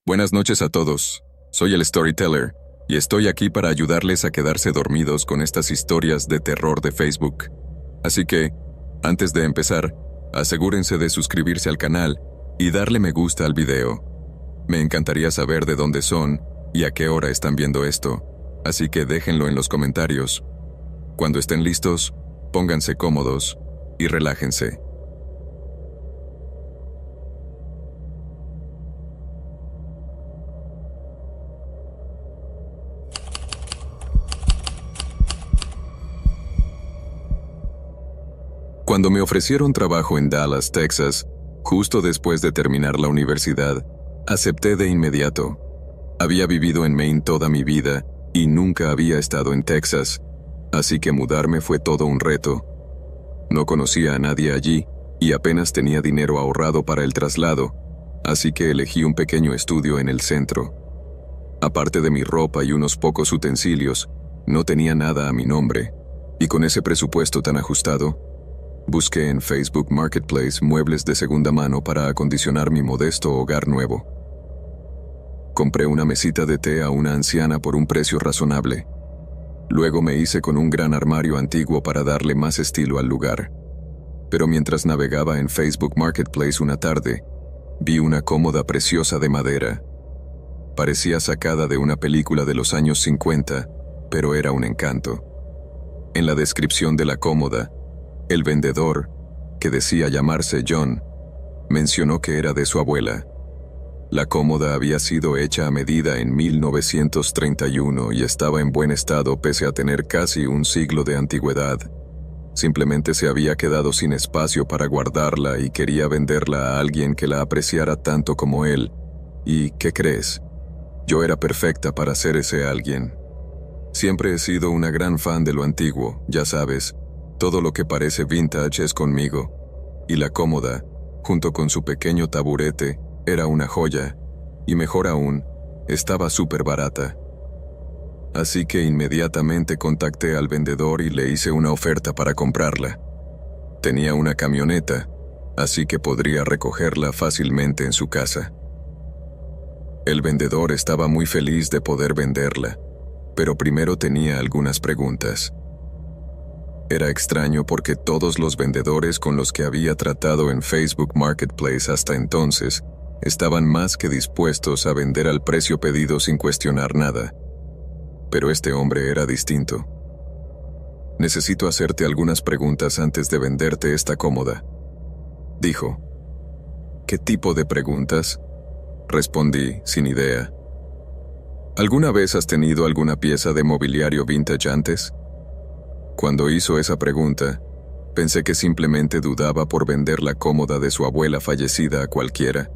Buenas noches a todos. Soy el Storyteller y estoy aquí para ayudarles a quedarse dormidos con estas historias de terror de Facebook. Así que, antes de empezar, asegúrense de suscribirse al canal y darle me gusta al video. Me encantaría saber de dónde son y a qué hora están viendo esto, así que déjenlo en los comentarios. Cuando estén listos, pónganse cómodos y relájense. Cuando me ofrecieron trabajo en Dallas, Texas, justo después de terminar la universidad, acepté de inmediato. Había vivido en Maine toda mi vida y nunca había estado en Texas, así que mudarme fue todo un reto. No conocía a nadie allí y apenas tenía dinero ahorrado para el traslado, así que elegí un pequeño estudio en el centro. Aparte de mi ropa y unos pocos utensilios, no tenía nada a mi nombre, y con ese presupuesto tan ajustado, busqué en Facebook Marketplace muebles de segunda mano para acondicionar mi modesto hogar nuevo. Compré una mesita de té a una anciana por un precio razonable. Luego me hice con un gran armario antiguo para darle más estilo al lugar. Pero mientras navegaba en Facebook Marketplace una tarde, vi una cómoda preciosa de madera. Parecía sacada de una película de los años 50, pero era un encanto. En la descripción de la cómoda, el vendedor, que decía llamarse John, mencionó que era de su abuela. La cómoda había sido hecha a medida en 1931 y estaba en buen estado pese a tener casi un siglo de antigüedad. Simplemente se había quedado sin espacio para guardarla y quería venderla a alguien que la apreciara tanto como él. ¿Y qué crees? Yo era perfecta para ser ese alguien. Siempre he sido una gran fan de lo antiguo, ya sabes. Todo lo que parece vintage es conmigo, y la cómoda, junto con su pequeño taburete, era una joya, y mejor aún, estaba súper barata. Así que inmediatamente contacté al vendedor y le hice una oferta para comprarla. Tenía una camioneta, así que podría recogerla fácilmente en su casa. El vendedor estaba muy feliz de poder venderla, pero primero tenía algunas preguntas. Era extraño porque todos los vendedores con los que había tratado en Facebook Marketplace hasta entonces estaban más que dispuestos a vender al precio pedido sin cuestionar nada. Pero este hombre era distinto. Necesito hacerte algunas preguntas antes de venderte esta cómoda, dijo. ¿Qué tipo de preguntas? Respondí, sin idea. ¿Alguna vez has tenido alguna pieza de mobiliario vintage antes? Cuando hizo esa pregunta, pensé que simplemente dudaba por vender la cómoda de su abuela fallecida a cualquiera.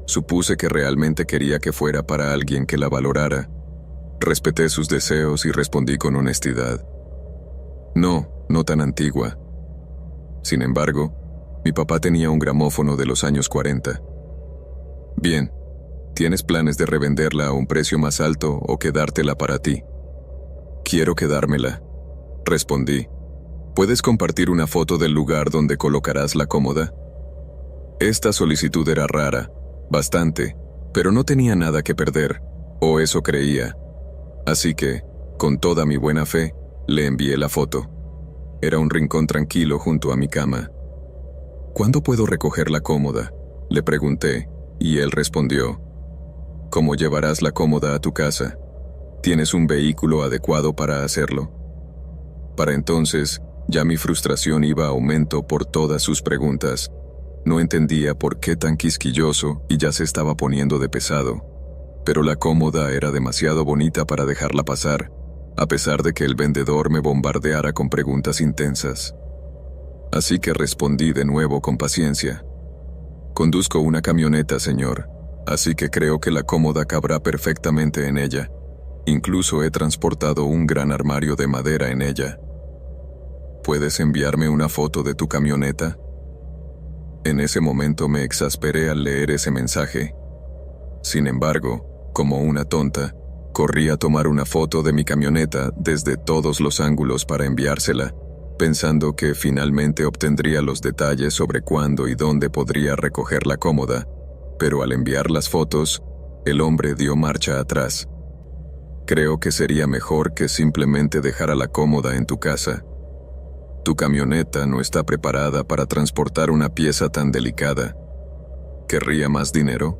Supuse que realmente quería que fuera para alguien que la valorara. Respeté sus deseos y respondí con honestidad. No tan antigua. Sin embargo, mi papá tenía un gramófono de los años 40. Bien, ¿tienes planes de revenderla a un precio más alto o quedártela para ti? Quiero quedármela. Respondí. ¿Puedes compartir una foto del lugar donde colocarás la cómoda? Esta solicitud era rara, bastante, pero no tenía nada que perder, o eso creía. Así que, con toda mi buena fe, le envié la foto. Era un rincón tranquilo junto a mi cama. ¿Cuándo puedo recoger la cómoda?, le pregunté, y él respondió. ¿Cómo llevarás la cómoda a tu casa? ¿Tienes un vehículo adecuado para hacerlo? Para entonces, ya mi frustración iba a aumento por todas sus preguntas. No entendía por qué tan quisquilloso y ya se estaba poniendo de pesado. Pero la cómoda era demasiado bonita para dejarla pasar, a pesar de que el vendedor me bombardeara con preguntas intensas. Así que respondí de nuevo con paciencia. Conduzco una camioneta, señor, así que creo que la cómoda cabrá perfectamente en ella. Incluso he transportado un gran armario de madera en ella. ¿Puedes enviarme una foto de tu camioneta? En ese momento me exasperé al leer ese mensaje. Sin embargo, como una tonta, corrí a tomar una foto de mi camioneta desde todos los ángulos para enviársela, pensando que finalmente obtendría los detalles sobre cuándo y dónde podría recoger la cómoda, pero al enviar las fotos, El hombre dio marcha atrás. Creo que sería mejor que simplemente dejara la cómoda en tu casa. Tu camioneta no está preparada para transportar una pieza tan delicada. ¿Querría más dinero?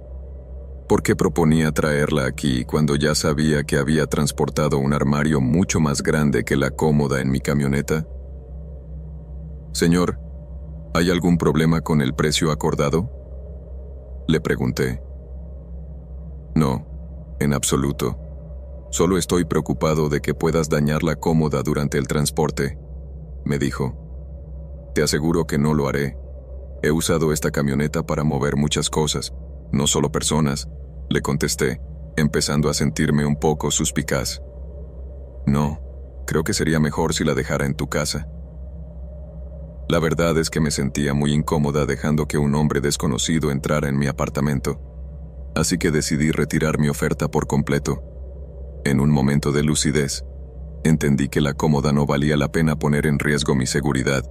¿Por qué proponía traerla aquí cuando ya sabía que había transportado un armario mucho más grande que la cómoda en mi camioneta? Señor, ¿hay algún problema con el precio acordado? Le pregunté. No, en absoluto. Solo estoy preocupado de que puedas dañar la cómoda durante el transporte, me dijo. Te aseguro que no lo haré. He usado esta camioneta para mover muchas cosas, no solo personas, le contesté, empezando a sentirme un poco suspicaz. No, creo que sería mejor si la dejara en tu casa. La verdad es que me sentía muy incómoda dejando que un hombre desconocido entrara en mi apartamento, así que decidí retirar mi oferta por completo. En un momento de lucidez, entendí que la cómoda no valía la pena poner en riesgo mi seguridad.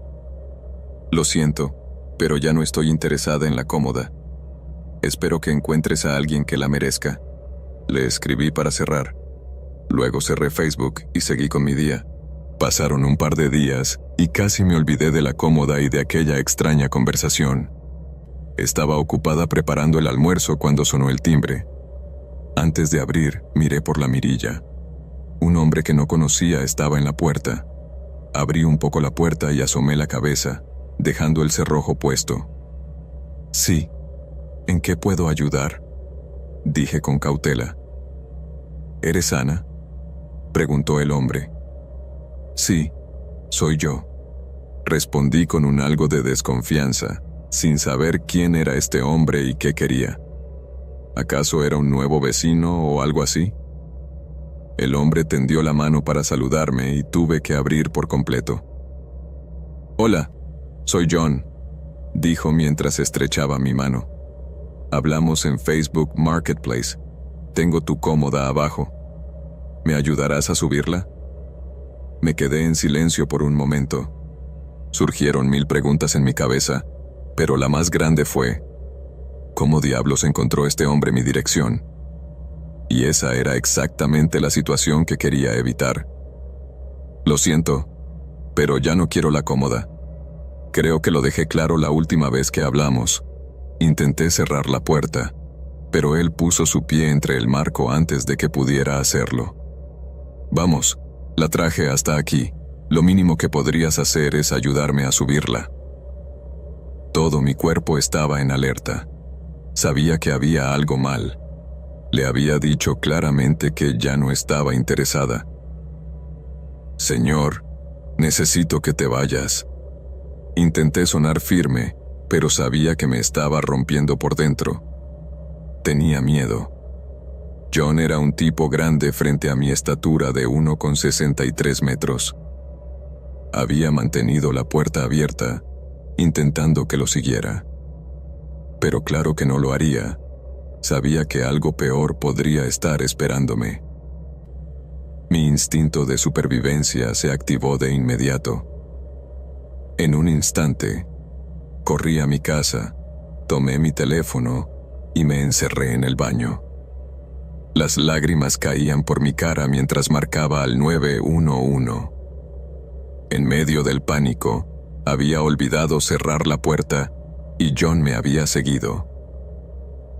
Lo siento, pero ya no estoy interesada en la cómoda. Espero que encuentres a alguien que la merezca. Le escribí para cerrar. Luego cerré Facebook y seguí con mi día. Pasaron un par de días y casi me olvidé de la cómoda y de aquella extraña conversación. Estaba ocupada preparando el almuerzo cuando sonó el timbre. Antes de abrir, miré por la mirilla. Un hombre que no conocía estaba en la puerta. Abrí un poco la puerta y asomé la cabeza, dejando el cerrojo puesto. Sí, ¿en qué puedo ayudar?, dije con cautela. ¿Eres Ana?, preguntó el hombre. Sí, soy yo, respondí con un algo de desconfianza, sin saber quién era este hombre y qué quería. ¿Acaso era un nuevo vecino o algo así? El hombre tendió la mano para saludarme y tuve que abrir por completo. Hola, soy John, dijo mientras estrechaba mi mano. Hablamos en Facebook Marketplace. Tengo tu cómoda abajo. ¿Me ayudarás a subirla? Me quedé en silencio por un momento. Surgieron 1000 preguntas en mi cabeza, pero la más grande fue: ¿cómo diablos encontró este hombre mi dirección? Y esa era exactamente la situación que quería evitar. Lo siento, pero ya no quiero la cómoda. Creo que lo dejé claro la última vez que hablamos. Intenté cerrar la puerta, pero él puso su pie entre el marco antes de que pudiera hacerlo. Vamos, la traje hasta aquí. Lo mínimo que podrías hacer es ayudarme a subirla. Todo mi cuerpo estaba en alerta. Sabía que había algo mal. Le había dicho claramente que ya no estaba interesada. Señor, necesito que te vayas. Intenté sonar firme, pero sabía que me estaba rompiendo por dentro. Tenía miedo. John era un tipo grande frente a mi estatura de 1,63 metros. Había mantenido la puerta abierta, intentando que lo siguiera. Pero claro que no lo haría. Sabía que algo peor podría estar esperándome. Mi instinto de supervivencia se activó de inmediato. En un instante, corrí a mi casa, tomé mi teléfono y me encerré en el baño. Las lágrimas caían por mi cara mientras marcaba al 911. En medio del pánico, había olvidado cerrar la puerta y John me había seguido.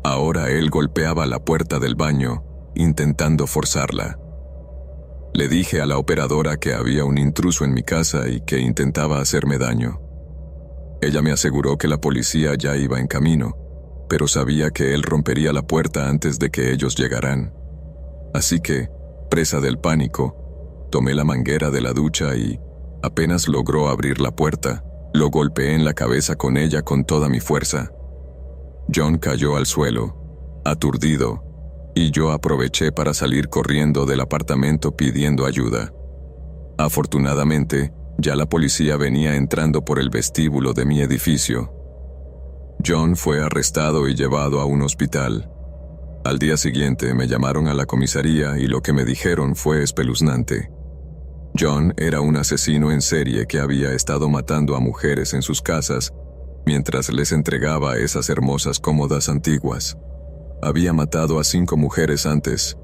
Ahora él golpeaba la puerta del baño, intentando forzarla. Le dije a la operadora que había un intruso en mi casa y que intentaba hacerme daño. Ella me aseguró que la policía ya iba en camino, pero sabía que él rompería la puerta antes de que ellos llegaran. Así que, presa del pánico, tomé la manguera de la ducha y, apenas logró abrir la puerta, lo golpeé en la cabeza con ella con toda mi fuerza. John cayó al suelo, aturdido, y yo aproveché para salir corriendo del apartamento pidiendo ayuda. Afortunadamente, ya la policía venía entrando por el vestíbulo de mi edificio. John fue arrestado y llevado a un hospital. Al día siguiente me llamaron a la comisaría y lo que me dijeron fue espeluznante. John era un asesino en serie que había estado matando a mujeres en sus casas mientras les entregaba esas hermosas cómodas antiguas. había matado a 5 mujeres antes.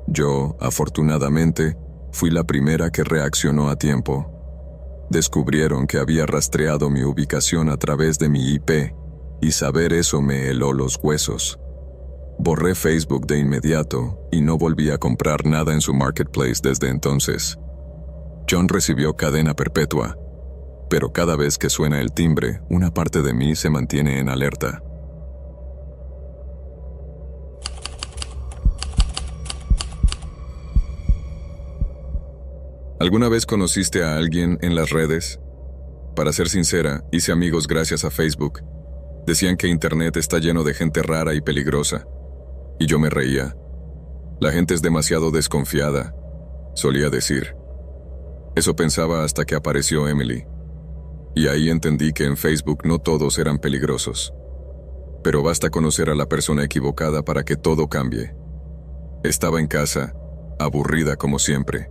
Yo, afortunadamente, fui la primera que reaccionó a tiempo. Descubrieron que había rastreado mi ubicación a través de mi IP, y saber eso me heló los huesos. Borré Facebook de inmediato y no volví a comprar nada en su marketplace desde entonces. John recibió cadena perpetua, pero cada vez que suena el timbre, una parte de mí se mantiene en alerta. ¿Alguna vez conociste a alguien en las redes? Para ser sincera, hice amigos gracias a Facebook. Decían que Internet está lleno de gente rara y peligrosa. Y yo me reía. La gente es demasiado desconfiada, solía decir. Eso pensaba hasta que apareció Emily. Y ahí entendí que en Facebook no todos eran peligrosos. Pero basta conocer a la persona equivocada para que todo cambie. Estaba en casa, aburrida como siempre.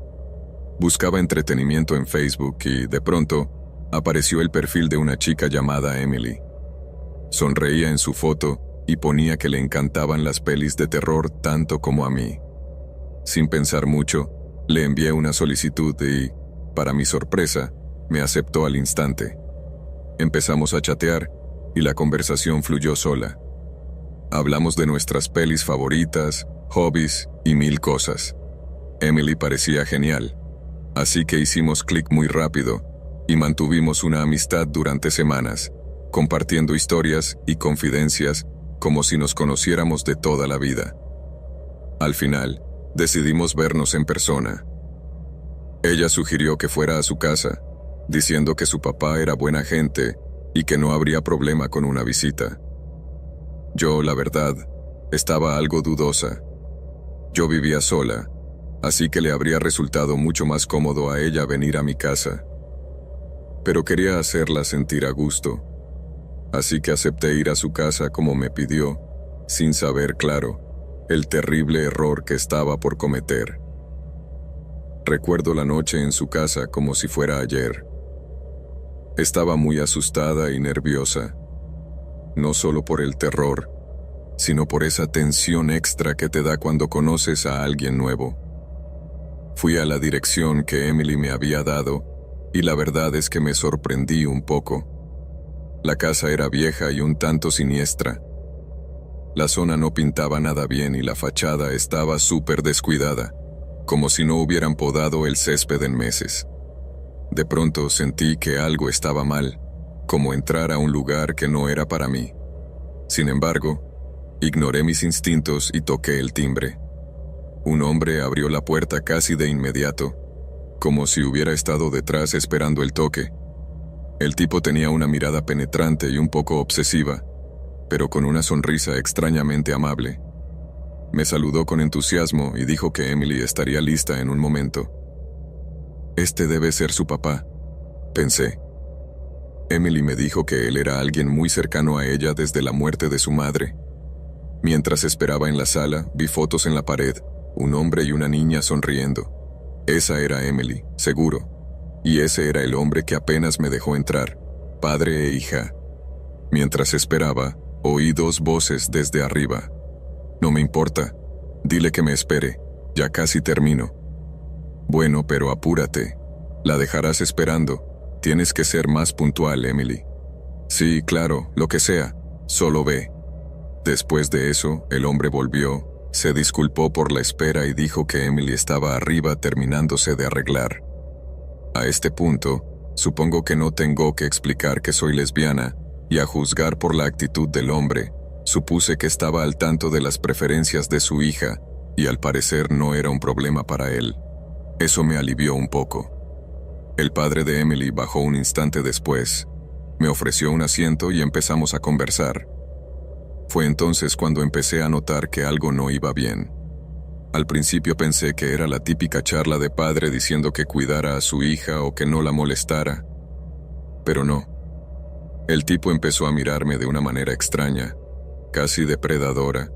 Buscaba entretenimiento en Facebook y, de pronto, apareció el perfil de una chica llamada Emily. Sonreía en su foto y ponía que le encantaban las pelis de terror tanto como a mí. Sin pensar mucho, le envié una solicitud y, para mi sorpresa, me aceptó al instante. Empezamos a chatear y la conversación fluyó sola. Hablamos de nuestras pelis favoritas, hobbies y 1000 cosas. Emily parecía genial, así que hicimos clic muy rápido y mantuvimos una amistad durante semanas, compartiendo historias y confidencias como si nos conociéramos de toda la vida. Al final, decidimos vernos en persona. Ella sugirió que fuera a su casa, diciendo que su papá era buena gente y que no habría problema con una visita. Yo, la verdad, estaba algo dudosa. Yo vivía sola, así que le habría resultado mucho más cómodo a ella venir a mi casa. Pero quería hacerla sentir a gusto, así que acepté ir a su casa como me pidió, sin saber, claro, el terrible error que estaba por cometer. Recuerdo la noche en su casa como si fuera ayer. Estaba muy asustada y nerviosa, no solo por el terror, sino por esa tensión extra que te da cuando conoces a alguien nuevo. Fui a la dirección que Emily me había dado, y la verdad es que me sorprendí un poco. La casa era vieja y un tanto siniestra. La zona no pintaba nada bien y la fachada estaba súper descuidada, como si no hubieran podado el césped en meses. De pronto sentí que algo estaba mal, como entrar a un lugar que no era para mí. Sin embargo, ignoré mis instintos y toqué el timbre. Un hombre abrió la puerta casi de inmediato, como si hubiera estado detrás esperando el toque. El tipo tenía una mirada penetrante y un poco obsesiva, pero con una sonrisa extrañamente amable. Me saludó con entusiasmo y dijo que Emily estaría lista en un momento. Este debe ser su papá, pensé. Emily me dijo que él era alguien muy cercano a ella desde la muerte de su madre. Mientras esperaba en la sala, vi fotos en la pared, un hombre y una niña sonriendo. Esa era Emily, seguro. Y ese era el hombre que apenas me dejó entrar, padre e hija. Mientras esperaba, oí 2 voces desde arriba. No me importa, dile que me espere, ya casi termino. Bueno, pero apúrate, la dejarás esperando, tienes que ser más puntual, Emily. Sí, claro, lo que sea, solo ve. Después de eso, el hombre volvió, se disculpó por la espera y dijo que Emily estaba arriba terminándose de arreglar. A este punto, supongo que no tengo que explicar que soy lesbiana, y a juzgar por la actitud del hombre, supuse que estaba al tanto de las preferencias de su hija, y al parecer no era un problema para él. Eso me alivió un poco. El padre de Emily bajó un instante después, me ofreció un asiento y empezamos a conversar. Fue entonces cuando empecé a notar que algo no iba bien. Al principio pensé que era la típica charla de padre diciendo que cuidara a su hija o que no la molestara. Pero no. El tipo empezó a mirarme de una manera extraña, casi depredadora,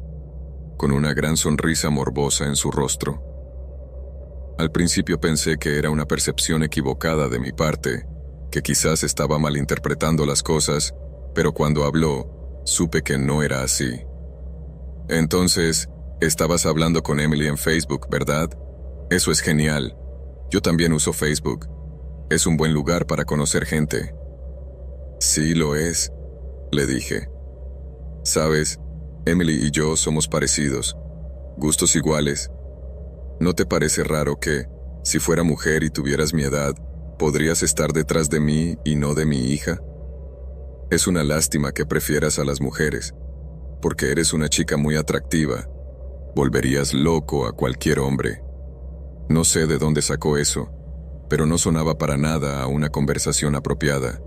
con una gran sonrisa morbosa en su rostro. Al principio pensé que era una percepción equivocada de mi parte, que quizás estaba malinterpretando las cosas, pero cuando habló, supe que no era así. Entonces, estabas hablando con Emily en Facebook, ¿verdad? Eso es genial. Yo también uso Facebook. Es un buen lugar para conocer gente. Sí, lo es, le dije. Sabes, Emily y yo somos parecidos, gustos iguales. ¿No te parece raro que, si fuera mujer y tuvieras mi edad, podrías estar detrás de mí y no de mi hija? Es una lástima que prefieras a las mujeres, porque eres una chica muy atractiva. Volverías loco a cualquier hombre. No sé de dónde sacó eso, pero no sonaba para nada a una conversación apropiada.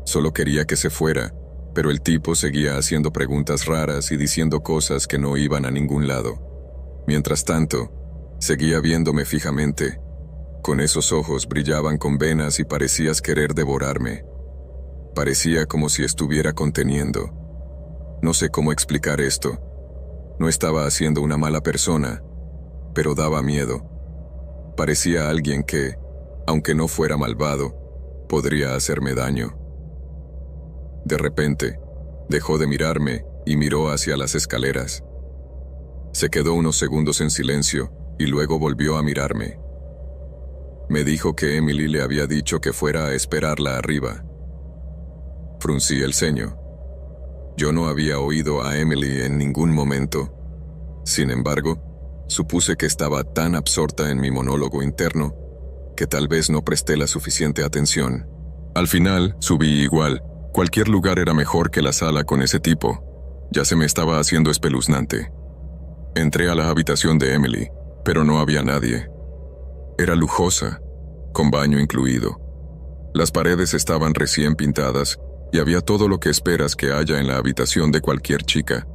Solo quería que se fuera, pero el tipo seguía haciendo preguntas raras y diciendo cosas que no iban a ningún lado. Mientras tanto, seguía viéndome fijamente. Con esos ojos brillaban con venas y parecías querer devorarme. Parecía como si estuviera conteniendo. No sé cómo explicar esto. No estaba haciendo una mala persona, pero daba miedo. Parecía alguien que, aunque no fuera malvado, podría hacerme daño. De repente, dejó de mirarme y miró hacia las escaleras. Se quedó unos segundos en silencio y luego volvió a mirarme. Me dijo que Emily le había dicho que fuera a esperarla arriba. Fruncí el ceño. Yo no había oído a Emily en ningún momento. Sin embargo, supuse que estaba tan absorta en mi monólogo interno que tal vez no presté la suficiente atención. Al final, subí igual. Cualquier lugar era mejor que la sala con ese tipo. Ya se me estaba haciendo espeluznante. Entré a la habitación de Emily, pero no había nadie. Era lujosa, con baño incluido. Las paredes estaban recién pintadas y había todo lo que esperas que haya en la habitación de cualquier chica.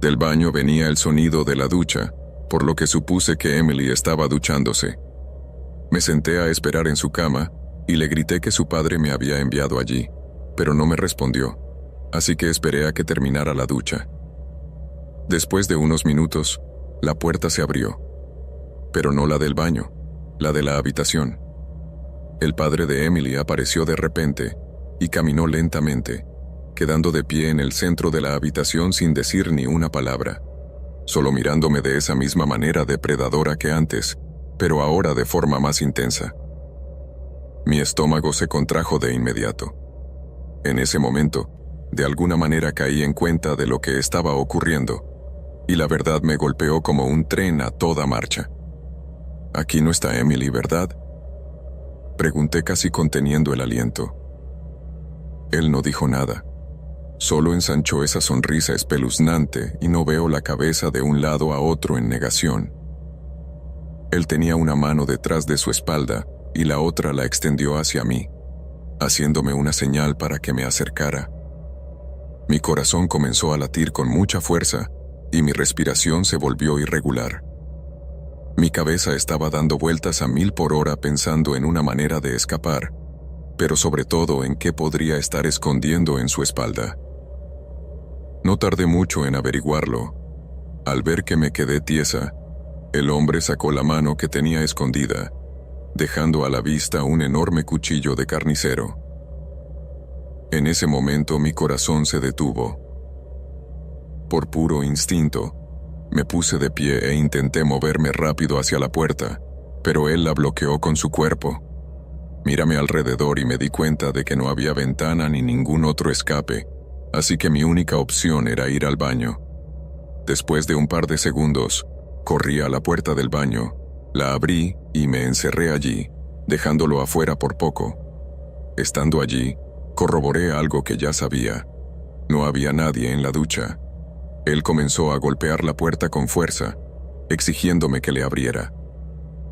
Del baño venía el sonido de la ducha, por lo que supuse que Emily estaba duchándose. Me senté a esperar en su cama y le grité que su padre me había enviado allí, pero no me respondió, así que esperé a que terminara la ducha. Después de unos minutos, la puerta se abrió, pero no la del baño, la de la habitación. El padre de Emily apareció de repente y caminó lentamente, quedando de pie en el centro de la habitación sin decir ni una palabra, solo mirándome de esa misma manera depredadora que antes, pero ahora de forma más intensa. Mi estómago se contrajo de inmediato. En ese momento, de alguna manera caí en cuenta de lo que estaba ocurriendo, y la verdad me golpeó como un tren a toda marcha. «Aquí no está Emily, ¿verdad?», pregunté casi conteniendo el aliento. Él no dijo nada, solo ensanchó esa sonrisa espeluznante y no veo la cabeza de un lado a otro en negación. Él tenía una mano detrás de su espalda y la otra la extendió hacia mí, haciéndome una señal para que me acercara. Mi corazón comenzó a latir con mucha fuerza y mi respiración se volvió irregular. Mi cabeza estaba dando vueltas a 1000 por hora pensando en una manera de escapar, pero sobre todo en qué podría estar escondiendo en su espalda. No tardé mucho en averiguarlo. Al ver que me quedé tiesa, el hombre sacó la mano que tenía escondida, dejando a la vista un enorme cuchillo de carnicero. En ese momento mi corazón se detuvo. Por puro instinto, me puse de pie e intenté moverme rápido hacia la puerta, pero él la bloqueó con su cuerpo. Miré a mi alrededor y me di cuenta de que no había ventana ni ningún otro escape, así que mi única opción era ir al baño. Después de un par de segundos, corrí a la puerta del baño, la abrí y me encerré allí, dejándolo afuera por poco. Estando allí, corroboré algo que ya sabía. No había nadie en la ducha. Él comenzó a golpear la puerta con fuerza, exigiéndome que le abriera.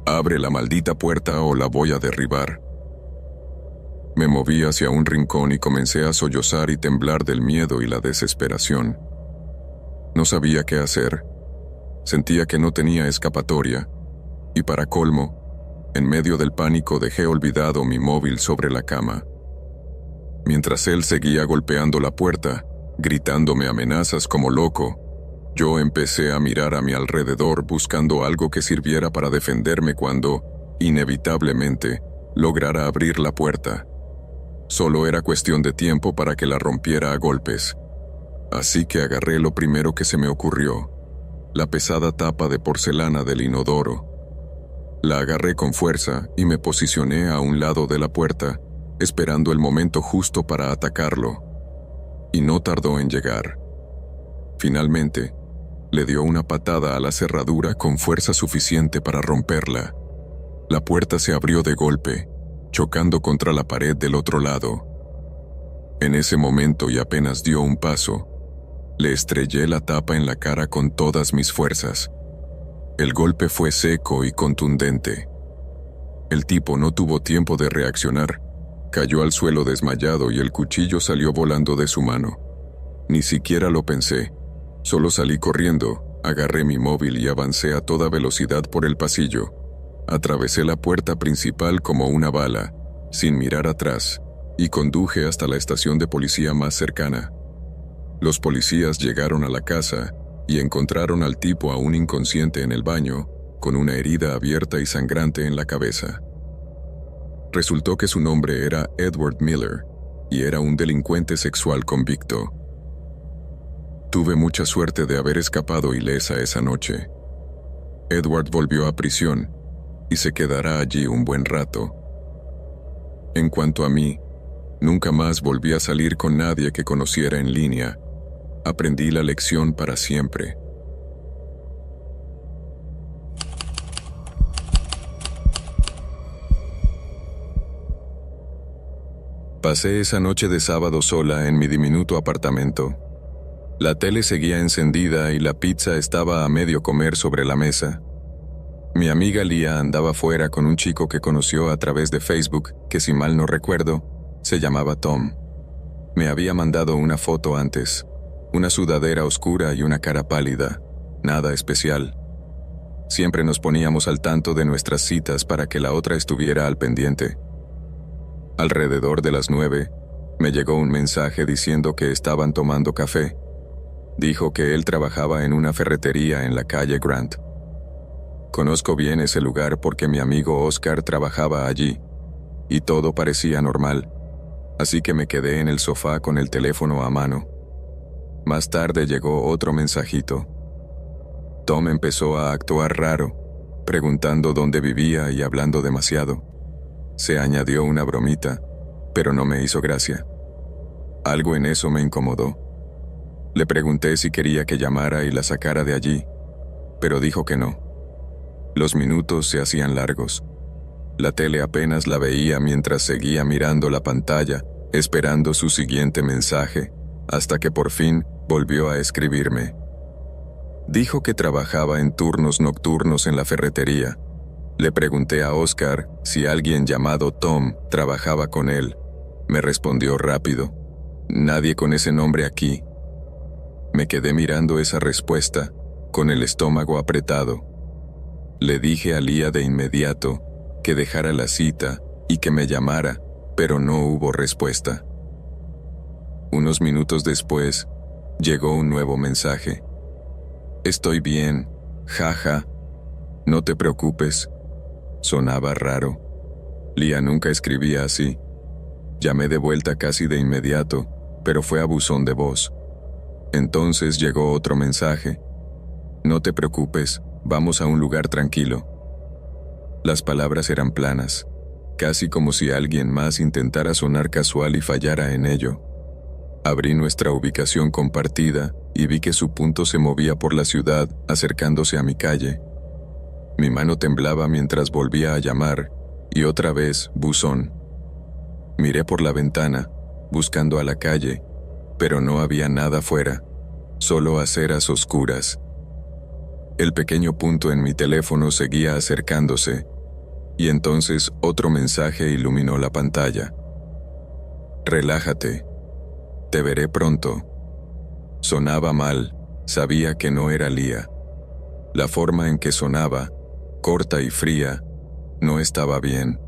«Abre la maldita puerta o la voy a derribar». Me moví hacia un rincón y comencé a sollozar y temblar del miedo y la desesperación. No sabía qué hacer. Sentía que no tenía escapatoria, y para colmo, en medio del pánico dejé olvidado mi móvil sobre la cama. Mientras él seguía golpeando la puerta, gritándome amenazas como loco, yo empecé a mirar a mi alrededor buscando algo que sirviera para defenderme cuando, inevitablemente, lograra abrir la puerta. Solo era cuestión de tiempo para que la rompiera a golpes. Así que agarré lo primero que se me ocurrió, la pesada tapa de porcelana del inodoro. La agarré con fuerza y me posicioné a un lado de la puerta, esperando el momento justo para atacarlo. Y no tardó en llegar. Finalmente, le dio una patada a la cerradura con fuerza suficiente para romperla. La puerta se abrió de golpe, chocando contra la pared del otro lado. En ese momento, y apenas dio un paso, le estrellé la tapa en la cara con todas mis fuerzas. El golpe fue seco y contundente. El tipo no tuvo tiempo de reaccionar. Cayó al suelo desmayado y el cuchillo salió volando de su mano. Ni siquiera lo pensé. Solo salí corriendo, agarré mi móvil y avancé a toda velocidad por el pasillo. Atravesé la puerta principal como una bala, sin mirar atrás, y conduje hasta la estación de policía más cercana. Los policías llegaron a la casa y encontraron al tipo aún inconsciente en el baño, con una herida abierta y sangrante en la cabeza. Resultó que su nombre era Edward Miller, y era un delincuente sexual convicto. Tuve mucha suerte de haber escapado ilesa esa noche. Edward volvió a prisión, y se quedará allí un buen rato. En cuanto a mí, nunca más volví a salir con nadie que conociera en línea. Aprendí la lección para siempre. Pasé esa noche de sábado sola en mi diminuto apartamento. La tele seguía encendida y la pizza estaba a medio comer sobre la mesa. Mi amiga Lía andaba fuera con un chico que conoció a través de Facebook, que si mal no recuerdo, se llamaba Tom. Me había mandado una foto antes, una sudadera oscura y una cara pálida, nada especial. Siempre nos poníamos al tanto de nuestras citas para que la otra estuviera al pendiente. Alrededor de las 9, me llegó un mensaje diciendo que estaban tomando café. Dijo que él trabajaba en una ferretería en la calle Grant. Conozco bien ese lugar porque mi amigo Oscar trabajaba allí, y todo parecía normal, así que me quedé en el sofá con el teléfono a mano. Más tarde llegó otro mensajito. Tom empezó a actuar raro, preguntando dónde vivía y hablando demasiado. Se añadió una bromita, pero no me hizo gracia. Algo en eso me incomodó. Le pregunté si quería que llamara y la sacara de allí, pero dijo que no. Los minutos se hacían largos. La tele apenas la veía mientras seguía mirando la pantalla, esperando su siguiente mensaje, hasta que por fin volvió a escribirme. Dijo que trabajaba en turnos nocturnos en la ferretería. Le pregunté a Oscar si alguien llamado Tom trabajaba con él. Me respondió rápido: nadie con ese nombre aquí. Me quedé mirando esa respuesta, con el estómago apretado. Le dije a Lía de inmediato que dejara la cita y que me llamara, pero no hubo respuesta. Unos minutos después, llegó un nuevo mensaje. Estoy bien, jaja. No te preocupes. Sonaba raro. Lía nunca escribía así. Llamé de vuelta casi de inmediato, pero fue a buzón de voz. Entonces llegó otro mensaje. No te preocupes, vamos a un lugar tranquilo. Las palabras eran planas, casi como si alguien más intentara sonar casual y fallara en ello. Abrí nuestra ubicación compartida y vi que su punto se movía por la ciudad, acercándose a mi calle. Mi mano temblaba mientras volvía a llamar, y otra vez, buzón. Miré por la ventana, buscando a la calle, pero no había nada fuera, solo aceras oscuras. El pequeño punto en mi teléfono seguía acercándose, y entonces otro mensaje iluminó la pantalla. Relájate. Te veré pronto. Sonaba mal, sabía que no era Lía. La forma en que sonaba, corta y fría, no estaba bien.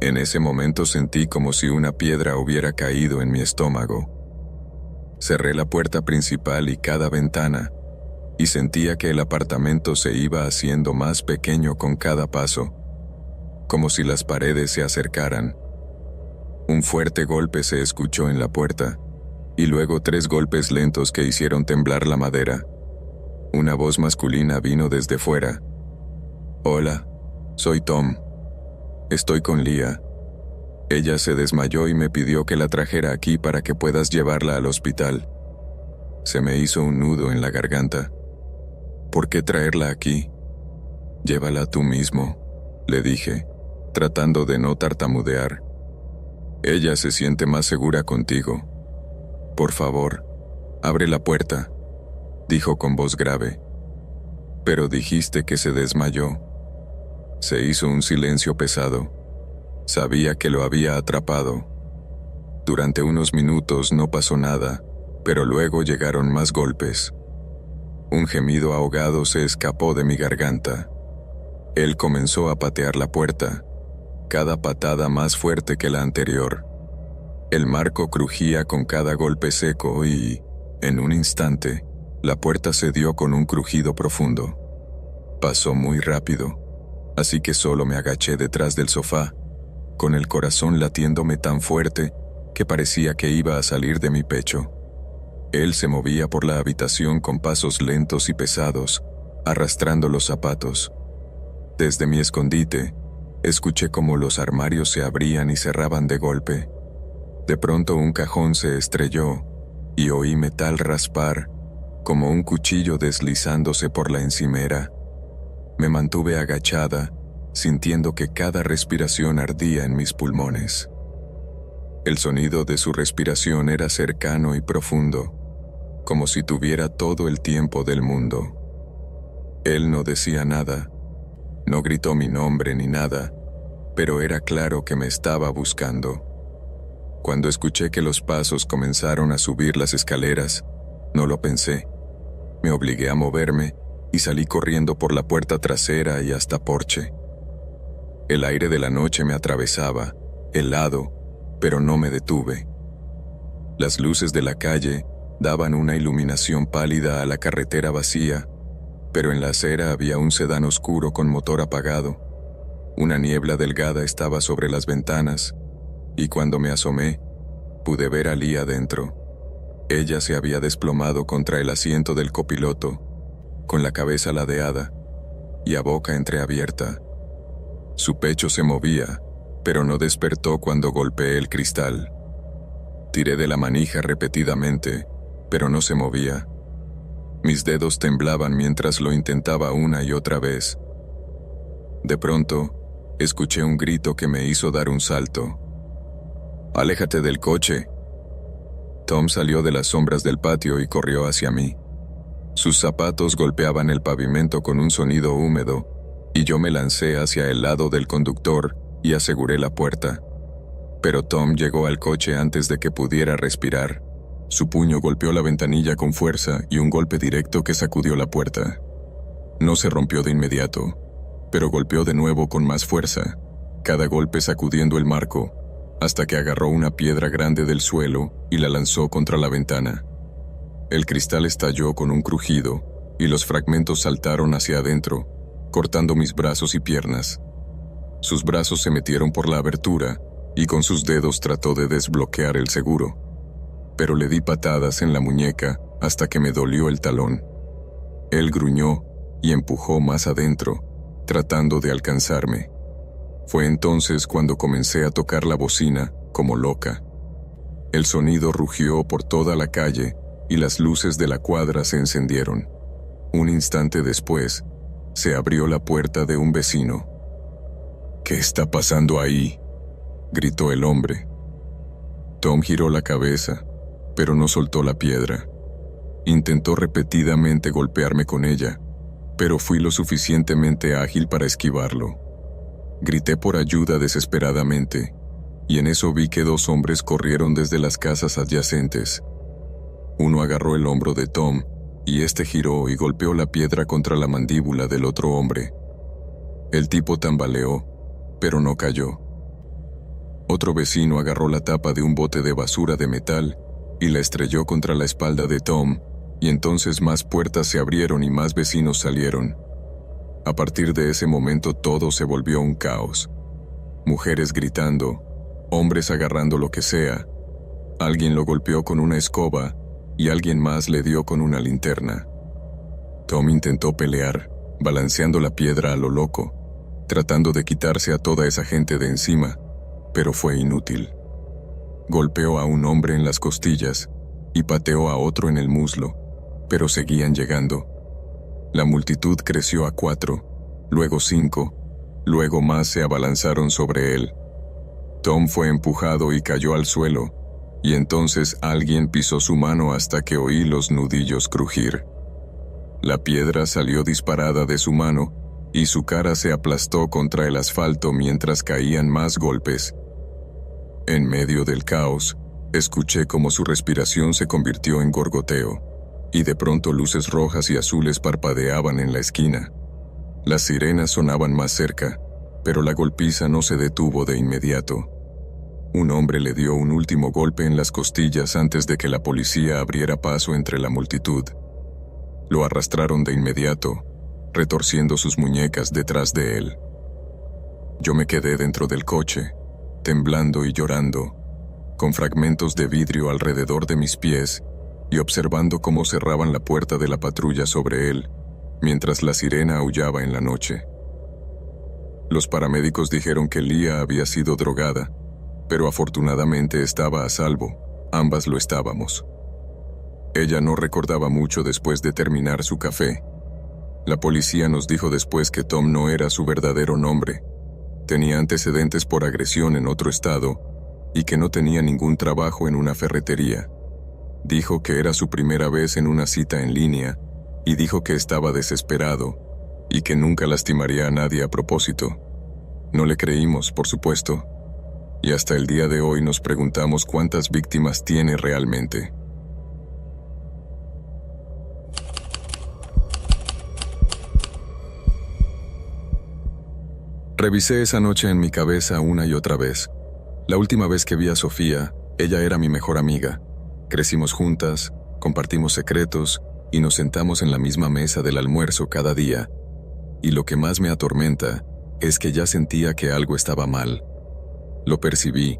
En ese momento sentí como si una piedra hubiera caído en mi estómago. Cerré la puerta principal y cada ventana, y sentía que el apartamento se iba haciendo más pequeño con cada paso, como si las paredes se acercaran. Un fuerte golpe se escuchó en la puerta, y luego 3 golpes lentos que hicieron temblar la madera. Una voz masculina vino desde fuera. «Hola, soy Tom. Estoy con Leah. Ella se desmayó y me pidió que la trajera aquí para que puedas llevarla al hospital». Se me hizo un nudo en la garganta. «¿Por qué traerla aquí?» «Llévala tú mismo», le dije, tratando de no tartamudear. «Ella se siente más segura contigo. Por favor, abre la puerta», dijo con voz grave. «Pero dijiste que se desmayó». Se hizo un silencio pesado. Sabía que lo había atrapado. Durante unos minutos no pasó nada, pero luego llegaron más golpes. Un gemido ahogado se escapó de mi garganta. Él comenzó a patear la puerta, cada patada más fuerte que la anterior. El marco crujía con cada golpe seco y, en un instante, la puerta cedió con un crujido profundo. Pasó muy rápido, así que solo me agaché detrás del sofá, con el corazón latiéndome tan fuerte que parecía que iba a salir de mi pecho. Él se movía por la habitación con pasos lentos y pesados, arrastrando los zapatos. Desde mi escondite, escuché cómo los armarios se abrían y cerraban de golpe. De pronto un cajón se estrelló y oí metal raspar, como un cuchillo deslizándose por la encimera. Me mantuve agachada, sintiendo que cada respiración ardía en mis pulmones. El sonido de su respiración era cercano y profundo, como si tuviera todo el tiempo del mundo. Él no decía nada, no gritó mi nombre ni nada, pero era claro que me estaba buscando. Cuando escuché que los pasos comenzaron a subir las escaleras, no lo pensé. Me obligué a moverme y salí corriendo por la puerta trasera y hasta porche. El aire de la noche me atravesaba, helado, pero no me detuve. Las luces de la calle daban una iluminación pálida a la carretera vacía, pero en la acera había un sedán oscuro con motor apagado. Una niebla delgada estaba sobre las ventanas, y cuando me asomé, pude ver a Leah dentro. Ella se había desplomado contra el asiento del copiloto, con la cabeza ladeada y a boca entreabierta. Su pecho se movía, pero no despertó cuando golpeé el cristal. Tiré de la manija repetidamente, pero no se movía. Mis dedos temblaban mientras lo intentaba una y otra vez. De pronto, escuché un grito que me hizo dar un salto. «¡Aléjate del coche!». Tom salió de las sombras del patio y corrió hacia mí. Sus zapatos golpeaban el pavimento con un sonido húmedo, y yo me lancé hacia el lado del conductor y aseguré la puerta. Pero Tom llegó al coche antes de que pudiera respirar. Su puño golpeó la ventanilla con fuerza y un golpe directo que sacudió la puerta. No se rompió de inmediato, pero golpeó de nuevo con más fuerza, cada golpe sacudiendo el marco, hasta que agarró una piedra grande del suelo y la lanzó contra la ventana. El cristal estalló con un crujido y los fragmentos saltaron hacia adentro, cortando mis brazos y piernas. Sus brazos se metieron por la abertura y con sus dedos trató de desbloquear el seguro, pero le di patadas en la muñeca hasta que me dolió el talón. Él gruñó y empujó más adentro, tratando de alcanzarme. Fue entonces cuando comencé a tocar la bocina como loca. El sonido rugió por toda la calle y las luces de la cuadra se encendieron. Un instante después, se abrió la puerta de un vecino. «¿Qué está pasando ahí?», gritó el hombre. Tom giró la cabeza, pero no soltó la piedra. Intentó repetidamente golpearme con ella, pero fui lo suficientemente ágil para esquivarlo. Grité por ayuda desesperadamente, y en eso vi que 2 hombres corrieron desde las casas adyacentes. Uno agarró el hombro de Tom, y este giró y golpeó la piedra contra la mandíbula del otro hombre. El tipo tambaleó, pero no cayó. Otro vecino agarró la tapa de un bote de basura de metal y la estrelló contra la espalda de Tom, y entonces más puertas se abrieron y más vecinos salieron. A partir de ese momento todo se volvió un caos. Mujeres gritando, hombres agarrando lo que sea. Alguien lo golpeó con una escoba y alguien más le dio con una linterna. Tom intentó pelear, balanceando la piedra a lo loco, tratando de quitarse a toda esa gente de encima, pero fue inútil. Golpeó a un hombre en las costillas y pateó a otro en el muslo, pero seguían llegando. La multitud creció a 4, luego 5, luego más se abalanzaron sobre él. Tom fue empujado y cayó al suelo, y entonces alguien pisó su mano hasta que oí los nudillos crujir. La piedra salió disparada de su mano y su cara se aplastó contra el asfalto mientras caían más golpes. En medio del caos, escuché cómo su respiración se convirtió en gorgoteo, y de pronto luces rojas y azules parpadeaban en la esquina. Las sirenas sonaban más cerca, pero la golpiza no se detuvo de inmediato. Un hombre le dio un último golpe en las costillas antes de que la policía abriera paso entre la multitud. Lo arrastraron de inmediato, retorciendo sus muñecas detrás de él. Yo me quedé dentro del coche, temblando y llorando, con fragmentos de vidrio alrededor de mis pies y observando cómo cerraban la puerta de la patrulla sobre él, mientras la sirena aullaba en la noche. Los paramédicos dijeron que Leah había sido drogada, pero afortunadamente estaba a salvo, ambas lo estábamos. Ella no recordaba mucho después de terminar su café. La policía nos dijo después que Tom no era su verdadero nombre, tenía antecedentes por agresión en otro estado y que no tenía ningún trabajo en una ferretería. Dijo que era su primera vez en una cita en línea y dijo que estaba desesperado y que nunca lastimaría a nadie a propósito. No le creímos, por supuesto, y hasta el día de hoy nos preguntamos cuántas víctimas tiene realmente. Revisé esa noche en mi cabeza una y otra vez. La última vez que vi a Sofía, ella era mi mejor amiga. Crecimos juntas, compartimos secretos y nos sentamos en la misma mesa del almuerzo cada día. Y lo que más me atormenta es que ya sentía que algo estaba mal. Lo percibí,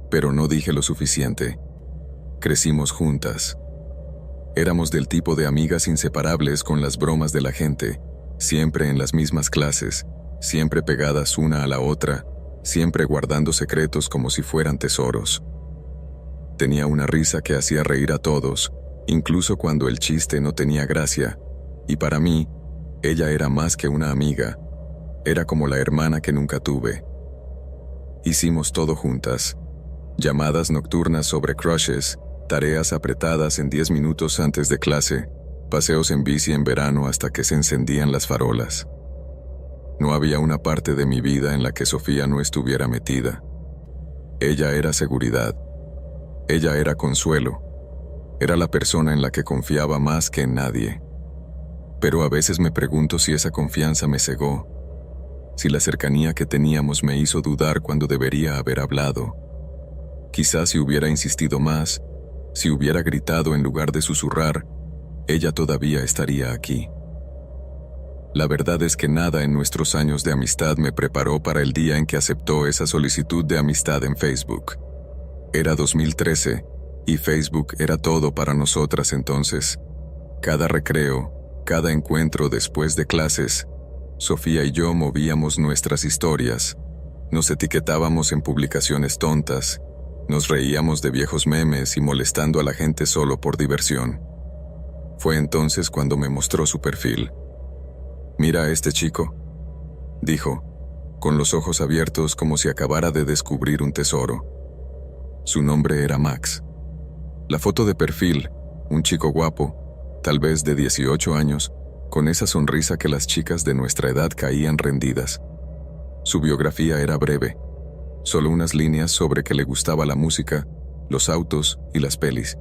pero no dije lo suficiente. Crecimos juntas. Éramos del tipo de amigas inseparables con las bromas de la gente, siempre en las mismas clases, siempre pegadas una a la otra, siempre guardando secretos como si fueran tesoros. Tenía una risa que hacía reír a todos, incluso cuando el chiste no tenía gracia, y para mí, ella era más que una amiga, era como la hermana que nunca tuve. Hicimos todo juntas, llamadas nocturnas sobre crushes, tareas apretadas en 10 minutos antes de clase, paseos en bici en verano hasta que se encendían las farolas. No había una parte de mi vida en la que Sofía no estuviera metida. Ella era seguridad. Ella era consuelo. Era la persona en la que confiaba más que en nadie. Pero a veces me pregunto si esa confianza me cegó, si la cercanía que teníamos me hizo dudar cuando debería haber hablado. Quizás si hubiera insistido más, si hubiera gritado en lugar de susurrar, ella todavía estaría aquí. La verdad es que nada en nuestros años de amistad me preparó para el día en que aceptó esa solicitud de amistad en Facebook. Era 2013, y Facebook era todo para nosotras entonces. Cada recreo, cada encuentro después de clases, Sofía y yo movíamos nuestras historias, nos etiquetábamos en publicaciones tontas, nos reíamos de viejos memes y molestando a la gente solo por diversión. Fue entonces cuando me mostró su perfil. «Mira a este chico», dijo, con los ojos abiertos como si acabara de descubrir un tesoro. Su nombre era Max. La foto de perfil, un chico guapo, tal vez de 18 años, con esa sonrisa que las chicas de nuestra edad caían rendidas. Su biografía era breve, solo unas líneas sobre que le gustaba la música, los autos y las pelis.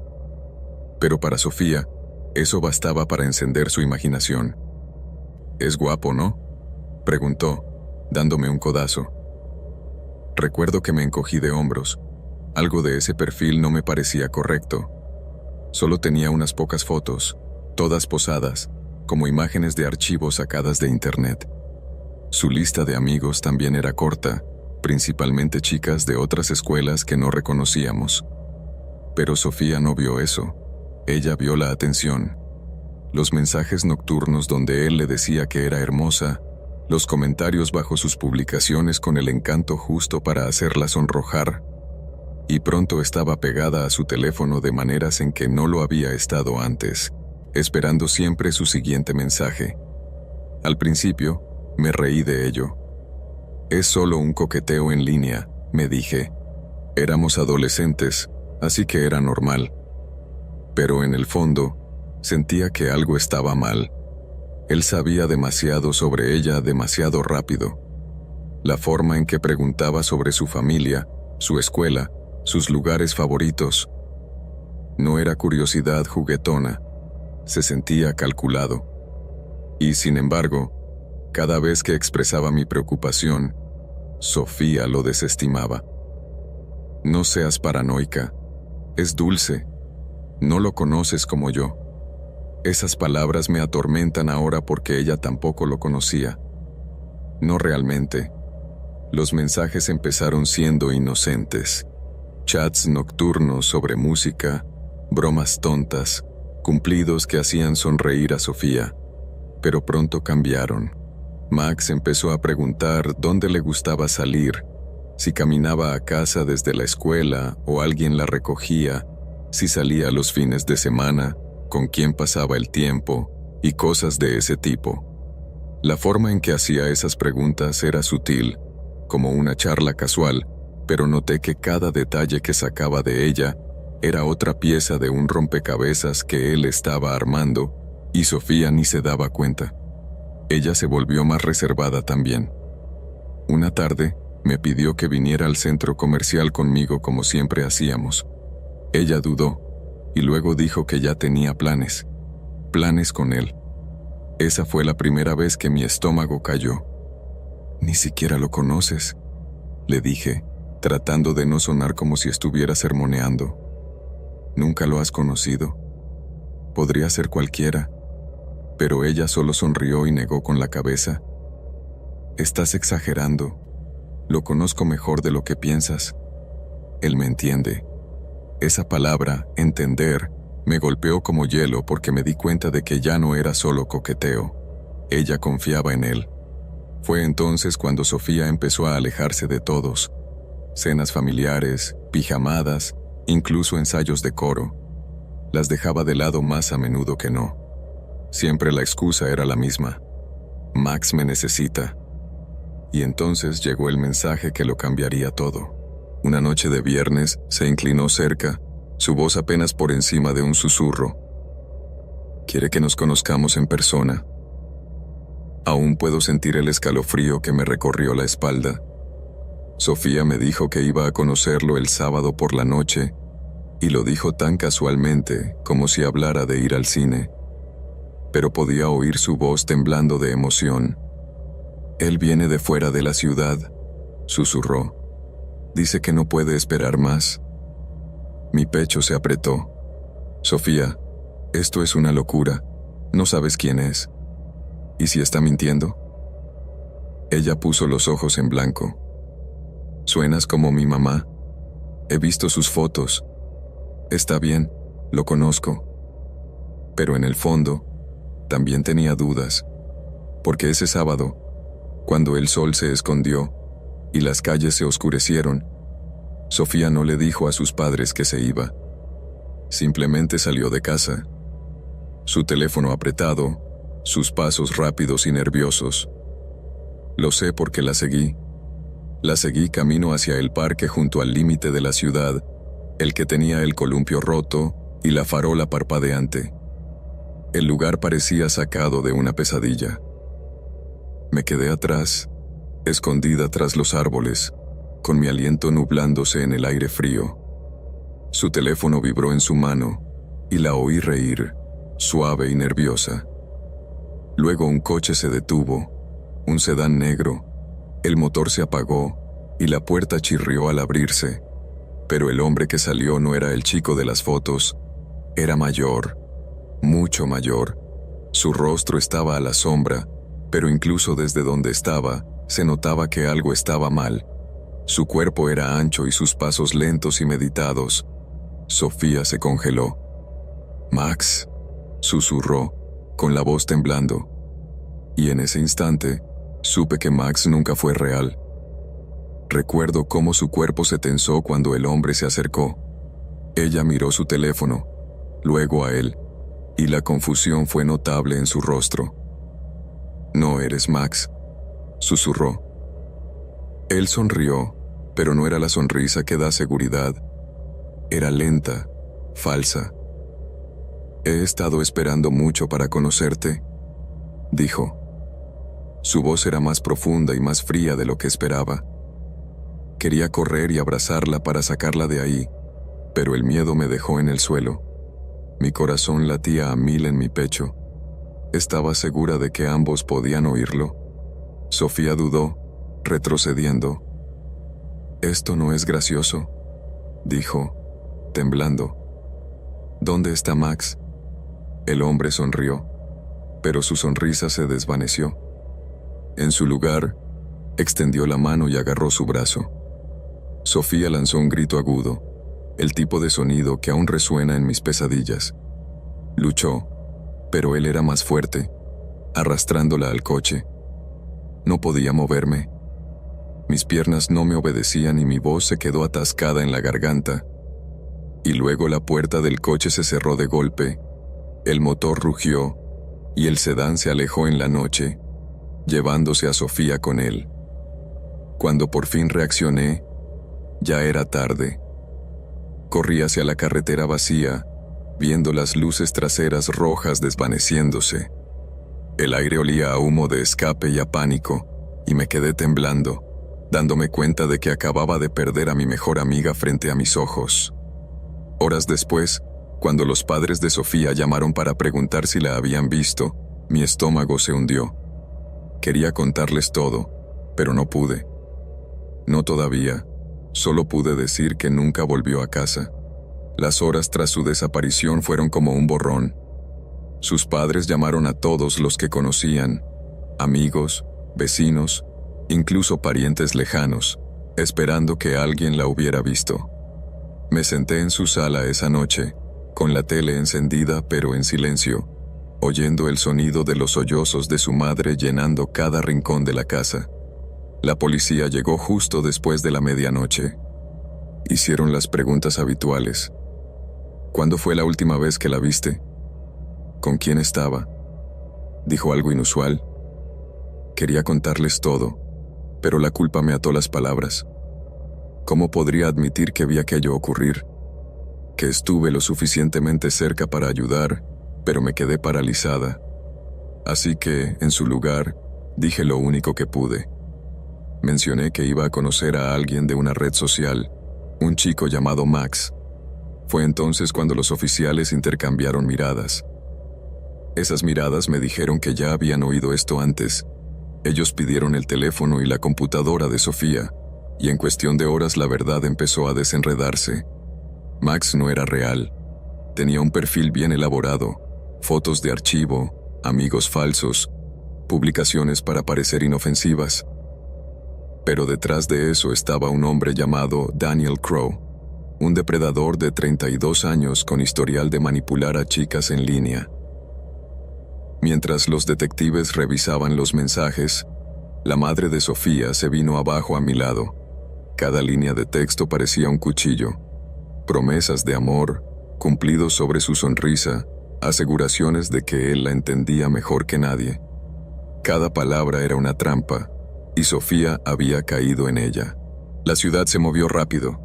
Pero para Sofía, eso bastaba para encender su imaginación. «¿Es guapo, no?», preguntó, dándome un codazo. Recuerdo que me encogí de hombros. Algo de ese perfil no me parecía correcto. Solo tenía unas pocas fotos, todas posadas, como imágenes de archivos sacadas de internet. Su lista de amigos también era corta, principalmente chicas de otras escuelas que no reconocíamos. Pero Sofía no vio eso. Ella vio la atención. Los mensajes nocturnos donde él le decía que era hermosa, los comentarios bajo sus publicaciones con el encanto justo para hacerla sonrojar, y pronto estaba pegada a su teléfono de maneras en que no lo había estado antes, esperando siempre su siguiente mensaje. Al principio, me reí de ello. Es solo un coqueteo en línea, me dije. Éramos adolescentes, así que era normal. Pero en el fondo, sentía que algo estaba mal. Él sabía demasiado sobre ella demasiado rápido. La forma en que preguntaba sobre su familia, su escuela, sus lugares favoritos. No era curiosidad juguetona, se sentía calculado. Y sin embargo, cada vez que expresaba mi preocupación, Sofía lo desestimaba. No seas paranoica, es dulce, no lo conoces como yo. Esas palabras me atormentan ahora porque ella tampoco lo conocía. No realmente. Los mensajes empezaron siendo inocentes. Chats nocturnos sobre música, bromas tontas, cumplidos que hacían sonreír a Sofía. Pero pronto cambiaron. Max empezó a preguntar dónde le gustaba salir, si caminaba a casa desde la escuela o alguien la recogía, si salía los fines de semana, con quién pasaba el tiempo y cosas de ese tipo. La forma en que hacía esas preguntas era sutil, como una charla casual, pero noté que cada detalle que sacaba de ella era otra pieza de un rompecabezas que él estaba armando, y Sofía ni se daba cuenta. Ella se volvió más reservada también. Una tarde, me pidió que viniera al centro comercial conmigo como siempre hacíamos. Ella dudó, y luego dijo que ya tenía planes con él. Esa fue la primera vez que mi estómago cayó. Ni siquiera lo conoces, le dije, tratando de no sonar como si estuviera sermoneando. Nunca lo has conocido. Podría ser cualquiera. Pero ella solo sonrió y negó con la cabeza. Estás exagerando. Lo conozco mejor de lo que piensas. Él me entiende. Esa palabra, entender, me golpeó como hielo porque me di cuenta de que ya no era solo coqueteo. Ella confiaba en él. Fue entonces cuando Sofía empezó a alejarse de todos. Cenas familiares, pijamadas, incluso ensayos de coro. Las dejaba de lado más a menudo que no. Siempre la excusa era la misma. Max me necesita. Y entonces llegó el mensaje que lo cambiaría todo. Una noche de viernes se inclinó cerca, su voz apenas por encima de un susurro. Quiere que nos conozcamos en persona. Aún puedo sentir el escalofrío que me recorrió la espalda. Sofía me dijo que iba a conocerlo el sábado por la noche, y lo dijo tan casualmente como si hablara de ir al cine. Pero podía oír su voz temblando de emoción. Él viene de fuera de la ciudad, susurró. Dice que no puede esperar más. Mi pecho se apretó. Sofía, esto es una locura. No sabes quién es. ¿Y si está mintiendo? Ella puso los ojos en blanco. Suenas como mi mamá. He visto sus fotos. Está bien, lo conozco. Pero en el fondo, también tenía dudas. Porque ese sábado, cuando el sol se escondió y las calles se oscurecieron, Sofía no le dijo a sus padres que se iba. Simplemente salió de casa. Su teléfono apretado, sus pasos rápidos y nerviosos. Lo sé porque la seguí. La seguí camino hacia el parque junto al límite de la ciudad, el que tenía el columpio roto y la farola parpadeante. El lugar parecía sacado de una pesadilla. Me quedé atrás, escondida tras los árboles, con mi aliento nublándose en el aire frío. Su teléfono vibró en su mano y la oí reír, suave y nerviosa. Luego un coche se detuvo, un sedán negro. El motor se apagó y la puerta chirrió al abrirse. Pero el hombre que salió no era el chico de las fotos. Era mayor, mucho mayor. Su rostro estaba a la sombra, pero incluso desde donde estaba, se notaba que algo estaba mal. Su cuerpo era ancho y sus pasos lentos y meditados. Sofía se congeló. «Max», susurró, con la voz temblando. Y en ese instante, supe que Max nunca fue real. Recuerdo cómo su cuerpo se tensó cuando el hombre se acercó. Ella miró su teléfono, luego a él, y la confusión fue notable en su rostro. «No eres Max», susurró. Él sonrió, pero no era la sonrisa que da seguridad. Era lenta, falsa. «He estado esperando mucho para conocerte», dijo. Su voz era más profunda y más fría de lo que esperaba. Quería correr y abrazarla para sacarla de ahí, pero el miedo me dejó en el suelo. Mi corazón latía a 1000 en mi pecho. Estaba segura de que ambos podían oírlo. Sofía dudó, retrocediendo. «Esto no es gracioso», dijo, temblando. «¿Dónde está Max?». El hombre sonrió, pero su sonrisa se desvaneció. En su lugar, extendió la mano y agarró su brazo. Sofía lanzó un grito agudo, el tipo de sonido que aún resuena en mis pesadillas. Luchó, pero él era más fuerte, arrastrándola al coche. No podía moverme. Mis piernas no me obedecían y mi voz se quedó atascada en la garganta. Y luego la puerta del coche se cerró de golpe, el motor rugió y el sedán se alejó en la noche, llevándose a Sofía con él. Cuando por fin reaccioné, ya era tarde. Corrí hacia la carretera vacía, viendo las luces traseras rojas desvaneciéndose. El aire olía a humo de escape y a pánico, y me quedé temblando, dándome cuenta de que acababa de perder a mi mejor amiga frente a mis ojos. Horas después, cuando los padres de Sofía llamaron para preguntar si la habían visto, mi estómago se hundió. Quería contarles todo, pero no pude. No todavía, solo pude decir que nunca volvió a casa. Las horas tras su desaparición fueron como un borrón. Sus padres llamaron a todos los que conocían, amigos, vecinos, incluso parientes lejanos, esperando que alguien la hubiera visto. Me senté en su sala esa noche, con la tele encendida pero en silencio, oyendo el sonido de los sollozos de su madre llenando cada rincón de la casa. La policía llegó justo después de la medianoche. Hicieron las preguntas habituales. ¿Cuándo fue la última vez que la viste? ¿Con quién estaba? ¿Dijo algo inusual? Quería contarles todo, pero la culpa me ató las palabras. ¿Cómo podría admitir que vi aquello ocurrir? Que estuve lo suficientemente cerca para ayudar, pero me quedé paralizada. Así que, en su lugar, dije lo único que pude. Mencioné que iba a conocer a alguien de una red social, un chico llamado Max. Fue entonces cuando los oficiales intercambiaron miradas. Esas miradas me dijeron que ya habían oído esto antes. Ellos pidieron el teléfono y la computadora de Sofía, y en cuestión de horas la verdad empezó a desenredarse. Max no era real. Tenía un perfil bien elaborado, fotos de archivo, amigos falsos, publicaciones para parecer inofensivas. Pero detrás de eso estaba un hombre llamado Daniel Crow, un depredador de 32 años con historial de manipular a chicas en línea. Mientras los detectives revisaban los mensajes, la madre de Sofía se vino abajo a mi lado. Cada línea de texto parecía un cuchillo. Promesas de amor, cumplidos sobre su sonrisa, aseguraciones de que él la entendía mejor que nadie. Cada palabra era una trampa, y Sofía había caído en ella. La ciudad se movió rápido.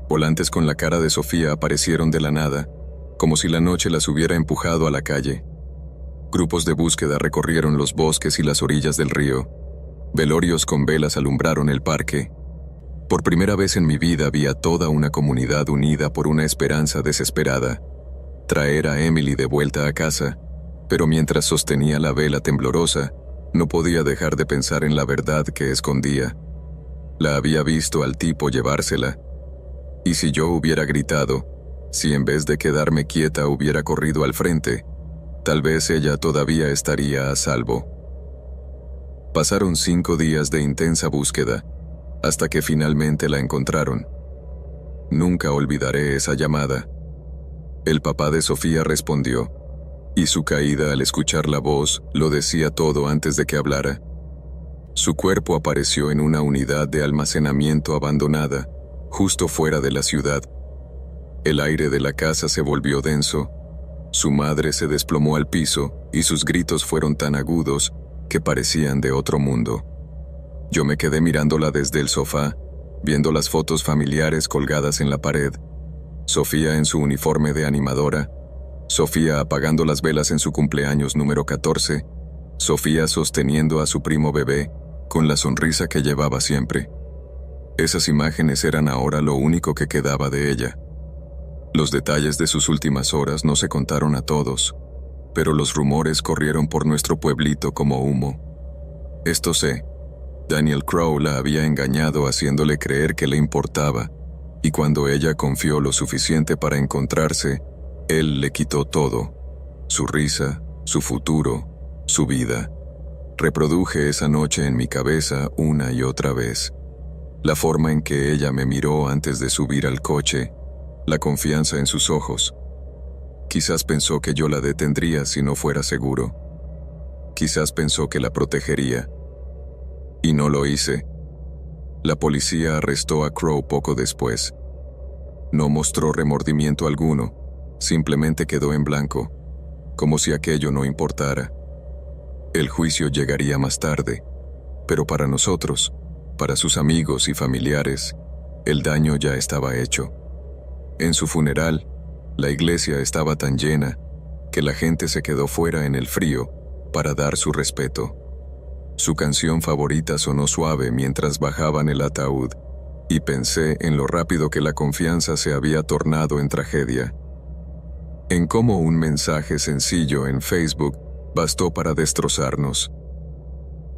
Volantes con la cara de Sofía aparecieron de la nada, como si la noche las hubiera empujado a la calle. Grupos de búsqueda recorrieron los bosques y las orillas del río. Velorios con velas alumbraron el parque. Por primera vez en mi vida vi a toda una comunidad unida por una esperanza desesperada: traer a Emily de vuelta a casa. Pero mientras sostenía la vela temblorosa, no podía dejar de pensar en la verdad que escondía. La había visto al tipo llevársela. Y si yo hubiera gritado, si en vez de quedarme quieta hubiera corrido al frente, tal vez ella todavía estaría a salvo. Pasaron 5 días de intensa búsqueda, hasta que finalmente la encontraron. Nunca olvidaré esa llamada, El papá de Sofía respondió, y su caída al escuchar la voz lo decía todo antes de que hablara. Su cuerpo apareció en una unidad de almacenamiento abandonada, justo fuera de la ciudad. El aire de la casa se volvió denso. Su madre se desplomó al piso y sus gritos fueron tan agudos que parecían de otro mundo. Yo me quedé mirándola desde el sofá, viendo las fotos familiares colgadas en la pared. Sofía en su uniforme de animadora, Sofía apagando las velas en su cumpleaños número 14, Sofía sosteniendo a su primo bebé con la sonrisa que llevaba siempre. Esas imágenes eran ahora lo único que quedaba de ella. Los detalles de sus últimas horas no se contaron a todos, pero los rumores corrieron por nuestro pueblito como humo. Esto sé, Daniel Crowe la había engañado haciéndole creer que le importaba, y cuando ella confió lo suficiente para encontrarse, él le quitó todo: su risa, su futuro, su vida. Reproduje esa noche en mi cabeza una y otra vez. La forma en que ella me miró antes de subir al coche, la confianza en sus ojos. Quizás pensó que yo la detendría si no fuera seguro. Quizás pensó que la protegería. Y no lo hice. La policía arrestó a Crowe poco después. No mostró remordimiento alguno, simplemente quedó en blanco, como si aquello no importara. El juicio llegaría más tarde, pero para nosotros, para sus amigos y familiares, el daño ya estaba hecho. En su funeral, la iglesia estaba tan llena que la gente se quedó fuera en el frío para dar su respeto. Su canción favorita sonó suave mientras bajaban el ataúd, y pensé en lo rápido que la confianza se había tornado en tragedia. En cómo un mensaje sencillo en Facebook bastó para destrozarnos.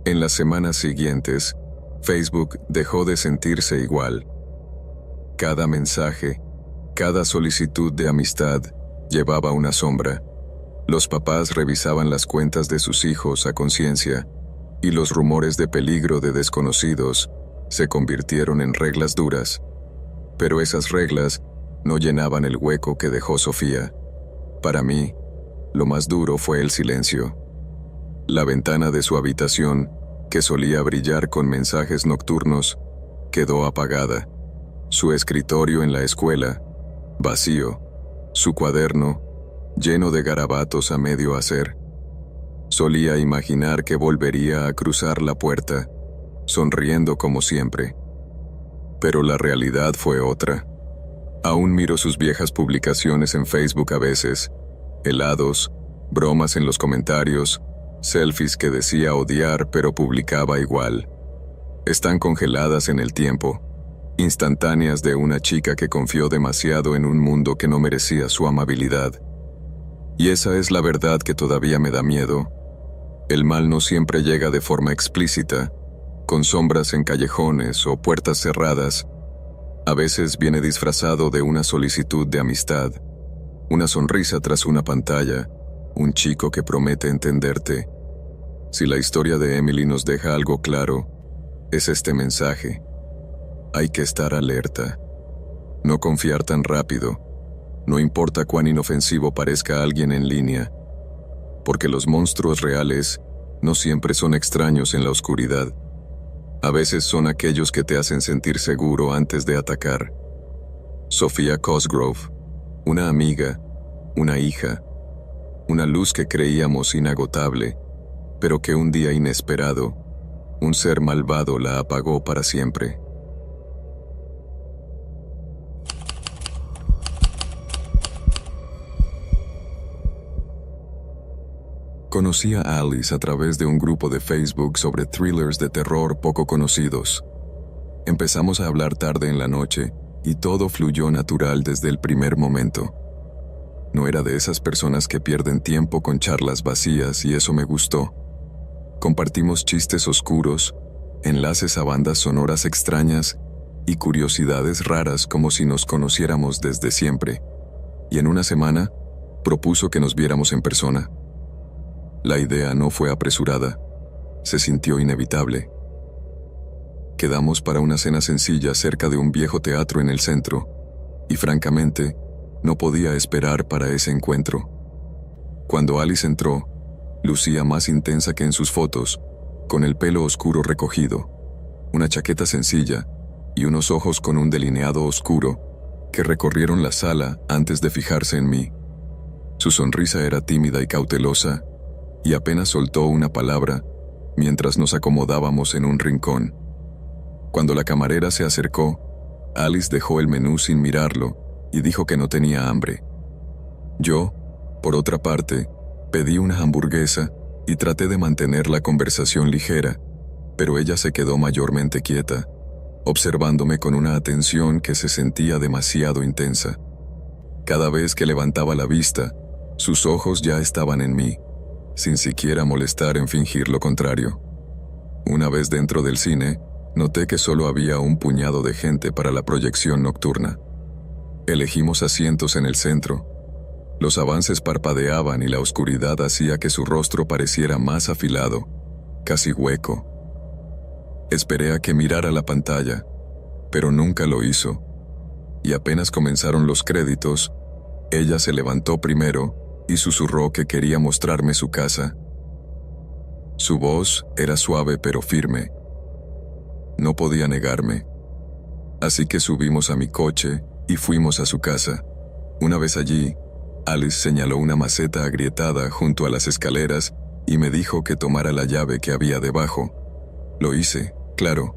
En las semanas siguientes, Facebook dejó de sentirse igual. Cada mensaje, cada solicitud de amistad llevaba una sombra. Los papás revisaban las cuentas de sus hijos a conciencia, y los rumores de peligro de desconocidos se convirtieron en reglas duras. Pero esas reglas no llenaban el hueco que dejó Sofía. Para mí, lo más duro fue el silencio. La ventana de su habitación, que solía brillar con mensajes nocturnos, quedó apagada. Su escritorio en la escuela, vacío. Su cuaderno, lleno de garabatos a medio hacer. Solía imaginar que volvería a cruzar la puerta, sonriendo como siempre. Pero la realidad fue otra. Aún miro sus viejas publicaciones en Facebook a veces, helados, bromas en los comentarios, selfies que decía odiar pero publicaba igual. Están congeladas en el tiempo, instantáneas de una chica que confió demasiado en un mundo que no merecía su amabilidad. Y esa es la verdad que todavía me da miedo. El mal no siempre llega de forma explícita, con sombras en callejones o puertas cerradas. A veces viene disfrazado de una solicitud de amistad, una sonrisa tras una pantalla, un chico que promete entenderte. Si la historia de Emily nos deja algo claro, es este mensaje. Hay que estar alerta. No confiar tan rápido. No importa cuán inofensivo parezca alguien en línea. Porque los monstruos reales no siempre son extraños en la oscuridad. A veces son aquellos que te hacen sentir seguro antes de atacar. Sofía Cosgrove, una amiga, una hija, una luz que creíamos inagotable, pero que un día inesperado, un ser malvado la apagó para siempre. Conocí a Alice a través de un grupo de Facebook sobre thrillers de terror poco conocidos. Empezamos a hablar tarde en la noche y todo fluyó natural desde el primer momento. No era de esas personas que pierden tiempo con charlas vacías y eso me gustó. Compartimos chistes oscuros, enlaces a bandas sonoras extrañas y curiosidades raras como si nos conociéramos desde siempre. Y en una semana, propuso que nos viéramos en persona. La idea no fue apresurada, se sintió inevitable. Quedamos para una cena sencilla cerca de un viejo teatro en el centro, y francamente, No podía esperar para ese encuentro. Cuando Alice entró, lucía más intensa que en sus fotos, con el pelo oscuro recogido, una chaqueta sencilla y unos ojos con un delineado oscuro que recorrieron la sala antes de fijarse en mí. Su sonrisa era tímida y cautelosa, y apenas soltó una palabra mientras nos acomodábamos en un rincón. Cuando la camarera se acercó, Alice dejó el menú sin mirarlo y dijo que no tenía hambre. Yo, por otra parte, pedí una hamburguesa y traté de mantener la conversación ligera, pero ella se quedó mayormente quieta, observándome con una atención que se sentía demasiado intensa. Cada vez que levantaba la vista, sus ojos ya estaban en mí, sin siquiera molestar en fingir lo contrario. Una vez dentro del cine, noté que solo había un puñado de gente para la proyección nocturna. Elegimos asientos en el centro. Los avances parpadeaban y la oscuridad hacía que su rostro pareciera más afilado, casi hueco. Esperé a que mirara la pantalla, pero nunca lo hizo, y apenas comenzaron los créditos, ella se levantó primero y susurró que quería mostrarme su casa. Su voz era suave pero firme. No podía negarme. Así que subimos a mi coche y fuimos a su casa. Una vez allí, Alice señaló una maceta agrietada junto a las escaleras y me dijo que tomara la llave que había debajo. Lo hice, claro.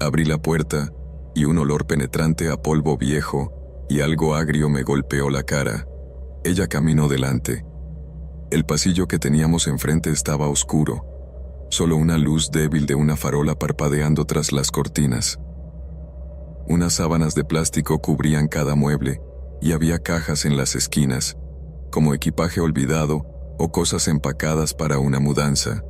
Abrí la puerta y un olor penetrante a polvo viejo y algo agrio me golpeó la cara. Ella caminó delante. El pasillo que teníamos enfrente estaba oscuro, solo una luz débil de una farola parpadeando tras las cortinas. Unas sábanas de plástico cubrían cada mueble y había cajas en las esquinas, como equipaje olvidado o cosas empacadas para una mudanza.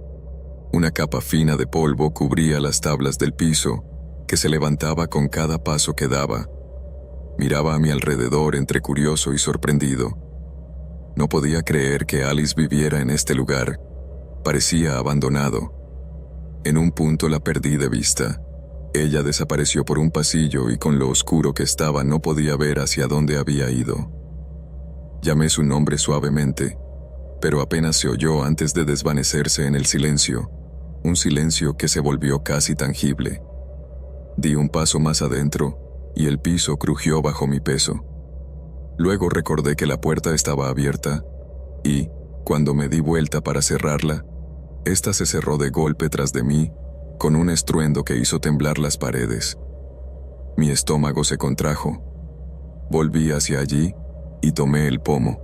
Una capa fina de polvo cubría las tablas del piso, que se levantaba con cada paso que daba. Miraba a mi alrededor entre curioso y sorprendido. No podía creer que Alice viviera en este lugar. Parecía abandonado. En un punto la perdí de vista. Ella desapareció por un pasillo y con lo oscuro que estaba no podía ver hacia dónde había ido. Llamé su nombre suavemente, pero apenas se oyó antes de desvanecerse en el silencio, un silencio que se volvió casi tangible. Di un paso más adentro y el piso crujió bajo mi peso. Luego recordé que la puerta estaba abierta y, cuando me di vuelta para cerrarla, ésta se cerró de golpe tras de mí, con un estruendo que hizo temblar las paredes. Mi estómago se contrajo. Volví hacia allí y tomé el pomo.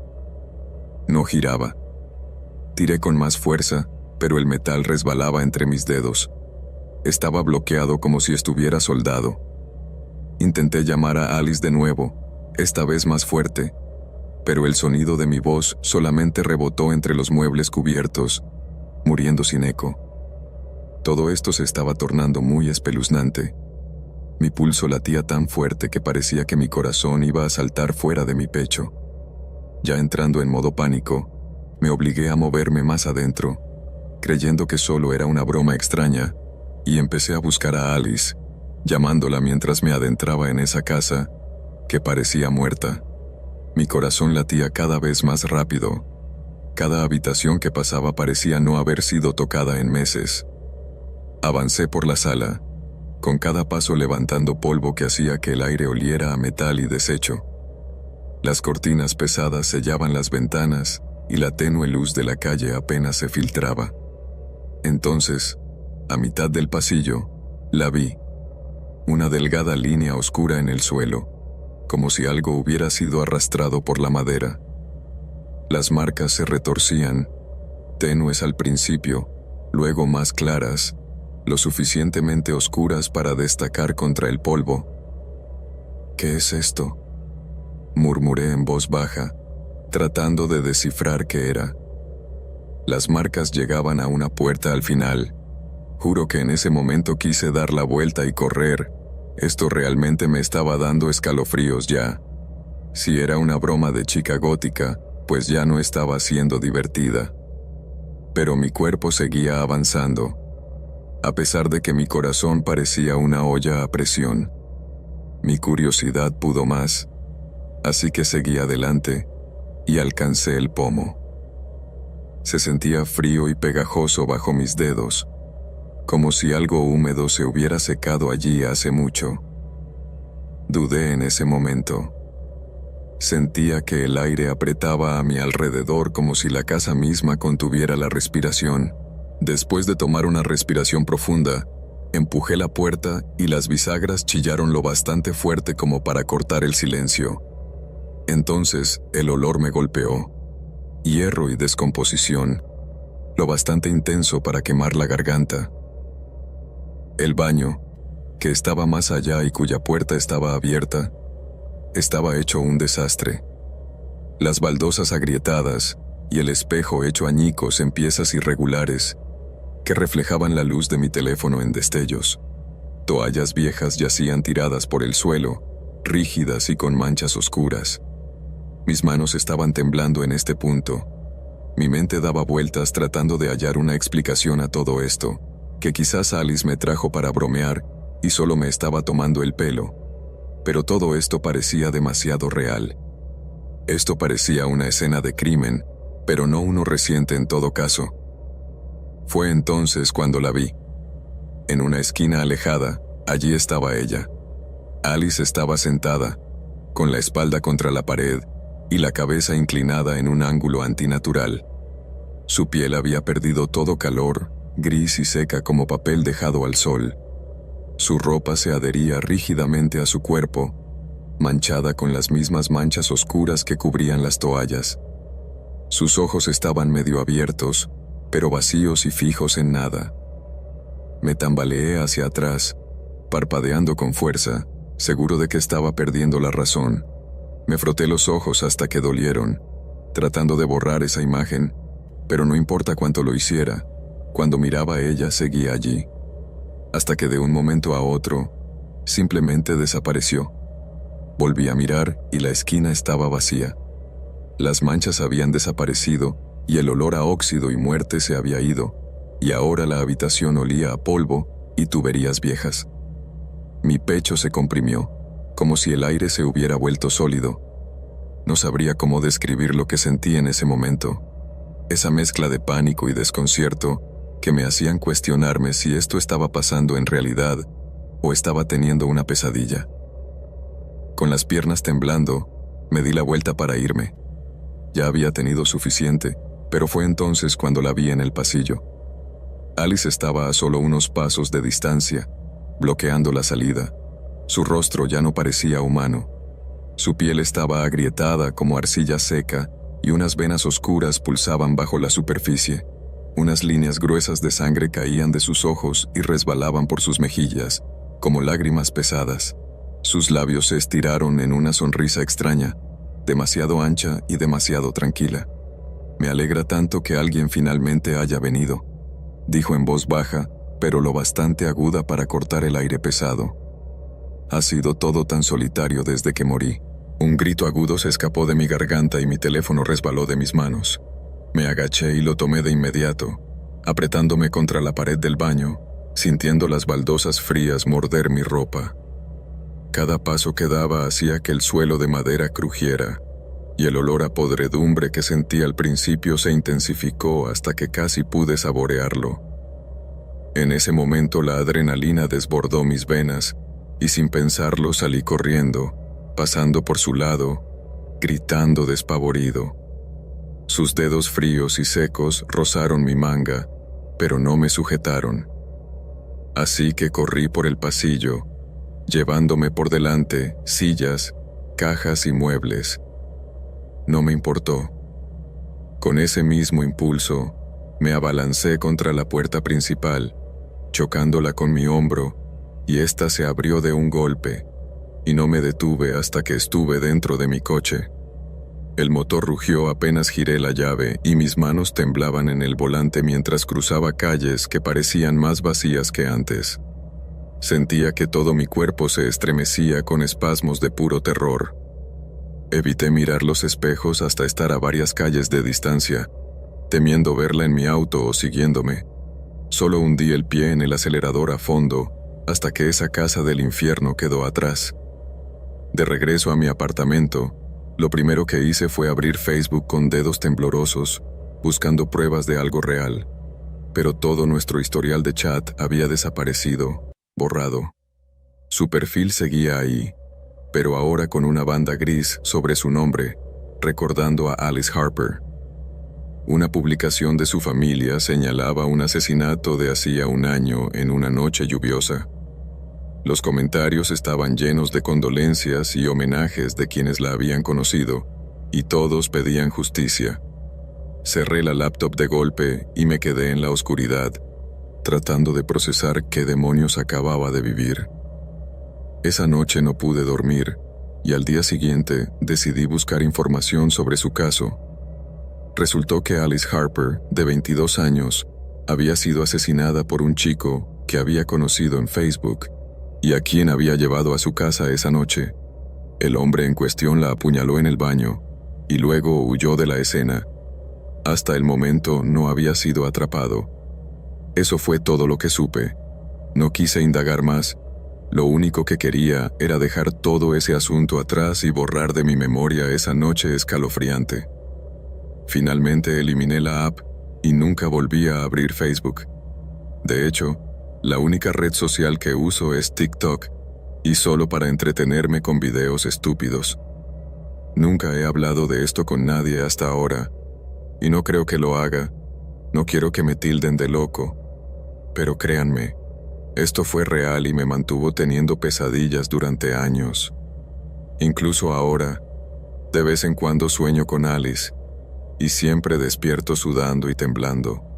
No giraba. Tiré con más fuerza, pero el metal resbalaba entre mis dedos. Estaba bloqueado como si estuviera soldado. Intenté llamar a Alice de nuevo, esta vez más fuerte, pero el sonido de mi voz solamente rebotó entre los muebles cubiertos, muriendo sin eco. Todo esto se estaba tornando muy espeluznante. Mi pulso latía tan fuerte que parecía que mi corazón iba a saltar fuera de mi pecho. Ya entrando en modo pánico, me obligué a moverme más adentro, creyendo que solo era una broma extraña, y empecé a buscar a Alice, llamándola mientras me adentraba en esa casa, que parecía muerta. Mi corazón latía cada vez más rápido. Cada habitación que pasaba parecía no haber sido tocada en meses. Avancé por la sala, con cada paso levantando polvo que hacía que el aire oliera a metal y desecho. Las cortinas pesadas sellaban las ventanas y la tenue luz de la calle apenas se filtraba. Entonces, a mitad del pasillo, la vi. Una delgada línea oscura en el suelo, como si algo hubiera sido arrastrado por la madera. Las marcas se retorcían, tenues al principio, luego más claras, lo suficientemente oscuras para destacar contra el polvo. ¿Qué es esto?, murmuré en voz baja, tratando de descifrar qué era. Las marcas llegaban a una puerta al final. Juro que en ese momento quise dar la vuelta y correr. Esto realmente me estaba dando escalofríos ya. Si era una broma de chica gótica, pues ya no estaba siendo divertida. Pero mi cuerpo seguía avanzando, a pesar de que mi corazón parecía una olla a presión. Mi curiosidad pudo más, así que seguí adelante y alcancé el pomo. Se sentía frío y pegajoso bajo mis dedos, como si algo húmedo se hubiera secado allí hace mucho. Dudé en ese momento. Sentía que el aire apretaba a mi alrededor como si la casa misma contuviera la respiración. Después de tomar una respiración profunda, empujé la puerta y las bisagras chillaron lo bastante fuerte como para cortar el silencio. Entonces el olor me golpeó. Hierro y descomposición, lo bastante intenso para quemar la garganta. El baño, que estaba más allá y cuya puerta estaba abierta, estaba hecho un desastre. Las baldosas agrietadas y el espejo hecho añicos en piezas irregulares que reflejaban la luz de mi teléfono en destellos. Toallas viejas yacían tiradas por el suelo, rígidas y con manchas oscuras. Mis manos estaban temblando en este punto. Mi mente daba vueltas tratando de hallar una explicación a todo esto, que quizás Alice me trajo para bromear y solo me estaba tomando el pelo. Pero todo esto parecía demasiado real. Esto parecía una escena de crimen, pero no uno reciente en todo caso. Fue entonces cuando la vi. En una esquina alejada, allí estaba ella. Alice estaba sentada, con la espalda contra la pared y la cabeza inclinada en un ángulo antinatural. Su piel había perdido todo calor, gris y seca como papel dejado al sol. Su ropa se adhería rígidamente a su cuerpo, manchada con las mismas manchas oscuras que cubrían las toallas. Sus ojos estaban medio abiertos, pero vacíos y fijos en nada. Me tambaleé hacia atrás, parpadeando con fuerza, seguro de que estaba perdiendo la razón. Me froté los ojos hasta que dolieron, tratando de borrar esa imagen, pero no importa cuánto lo hiciera, cuando miraba a ella seguía allí. Hasta que de un momento a otro, simplemente desapareció. Volví a mirar y la esquina estaba vacía. Las manchas habían desaparecido y el olor a óxido y muerte se había ido, y ahora la habitación olía a polvo y tuberías viejas. Mi pecho se comprimió, como si el aire se hubiera vuelto sólido. No sabría cómo describir lo que sentí en ese momento. Esa mezcla de pánico y desconcierto que me hacían cuestionarme si esto estaba pasando en realidad o estaba teniendo una pesadilla. Con las piernas temblando, me di la vuelta para irme. Ya había tenido suficiente, pero fue entonces cuando la vi en el pasillo. Alice estaba a solo unos pasos de distancia, bloqueando la salida. Su rostro ya no parecía humano. Su piel estaba agrietada como arcilla seca y unas venas oscuras pulsaban bajo la superficie. Unas líneas gruesas de sangre caían de sus ojos y resbalaban por sus mejillas, como lágrimas pesadas. Sus labios se estiraron en una sonrisa extraña, demasiado ancha y demasiado tranquila. «Me alegra tanto que alguien finalmente haya venido», dijo en voz baja, pero lo bastante aguda para cortar el aire pesado. «Ha sido todo tan solitario desde que morí». Un grito agudo se escapó de mi garganta y mi teléfono resbaló de mis manos. Me agaché y lo tomé de inmediato, apretándome contra la pared del baño, sintiendo las baldosas frías morder mi ropa. Cada paso que daba hacía que el suelo de madera crujiera, y el olor a podredumbre que sentí al principio se intensificó hasta que casi pude saborearlo. En ese momento la adrenalina desbordó mis venas, y sin pensarlo salí corriendo, pasando por su lado, gritando despavorido. Sus dedos fríos y secos rozaron mi manga, pero no me sujetaron. Así que corrí por el pasillo, llevándome por delante sillas, cajas y muebles. No me importó. Con ese mismo impulso, me abalancé contra la puerta principal, chocándola con mi hombro, y ésta se abrió de un golpe, y no me detuve hasta que estuve dentro de mi coche. El motor rugió apenas giré la llave y mis manos temblaban en el volante mientras cruzaba calles que parecían más vacías que antes. Sentía que todo mi cuerpo se estremecía con espasmos de puro terror. Evité mirar los espejos hasta estar a varias calles de distancia, temiendo verla en mi auto o siguiéndome. Solo hundí el pie en el acelerador a fondo hasta que esa casa del infierno quedó atrás. De regreso a mi apartamento, Lo primero que hice fue abrir Facebook con dedos temblorosos, buscando pruebas de algo real, pero todo nuestro historial de chat había desaparecido, borrado. Su perfil seguía ahí, pero ahora con una banda gris sobre su nombre, recordando a Alice Harper. Una publicación de su familia señalaba un asesinato de hacía un año en una noche lluviosa. Los comentarios estaban llenos de condolencias y homenajes de quienes la habían conocido, y todos pedían justicia. Cerré la laptop de golpe y me quedé en la oscuridad, tratando de procesar qué demonios acababa de vivir. Esa noche no pude dormir, y al día siguiente decidí buscar información sobre su caso. Resultó que Alice Harper, de 22 años, había sido asesinada por un chico que había conocido en Facebook y a quien había llevado a su casa esa noche. El hombre en cuestión la apuñaló en el baño y luego huyó de la escena. Hasta el momento no había sido atrapado. Eso fue todo lo que supe. No quise indagar más. Lo único que quería era dejar todo ese asunto atrás y borrar de mi memoria esa noche escalofriante. Finalmente eliminé la app y nunca volví a abrir Facebook. De hecho, la única red social que uso es TikTok, y solo para entretenerme con videos estúpidos. Nunca he hablado de esto con nadie hasta ahora, y no creo que lo haga. No quiero que me tilden de loco, pero créanme, esto fue real y me mantuvo teniendo pesadillas durante años. Incluso ahora, de vez en cuando sueño con Alice, y siempre despierto sudando y temblando.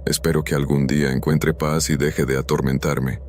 Espero que algún día encuentre paz y deje de atormentarme.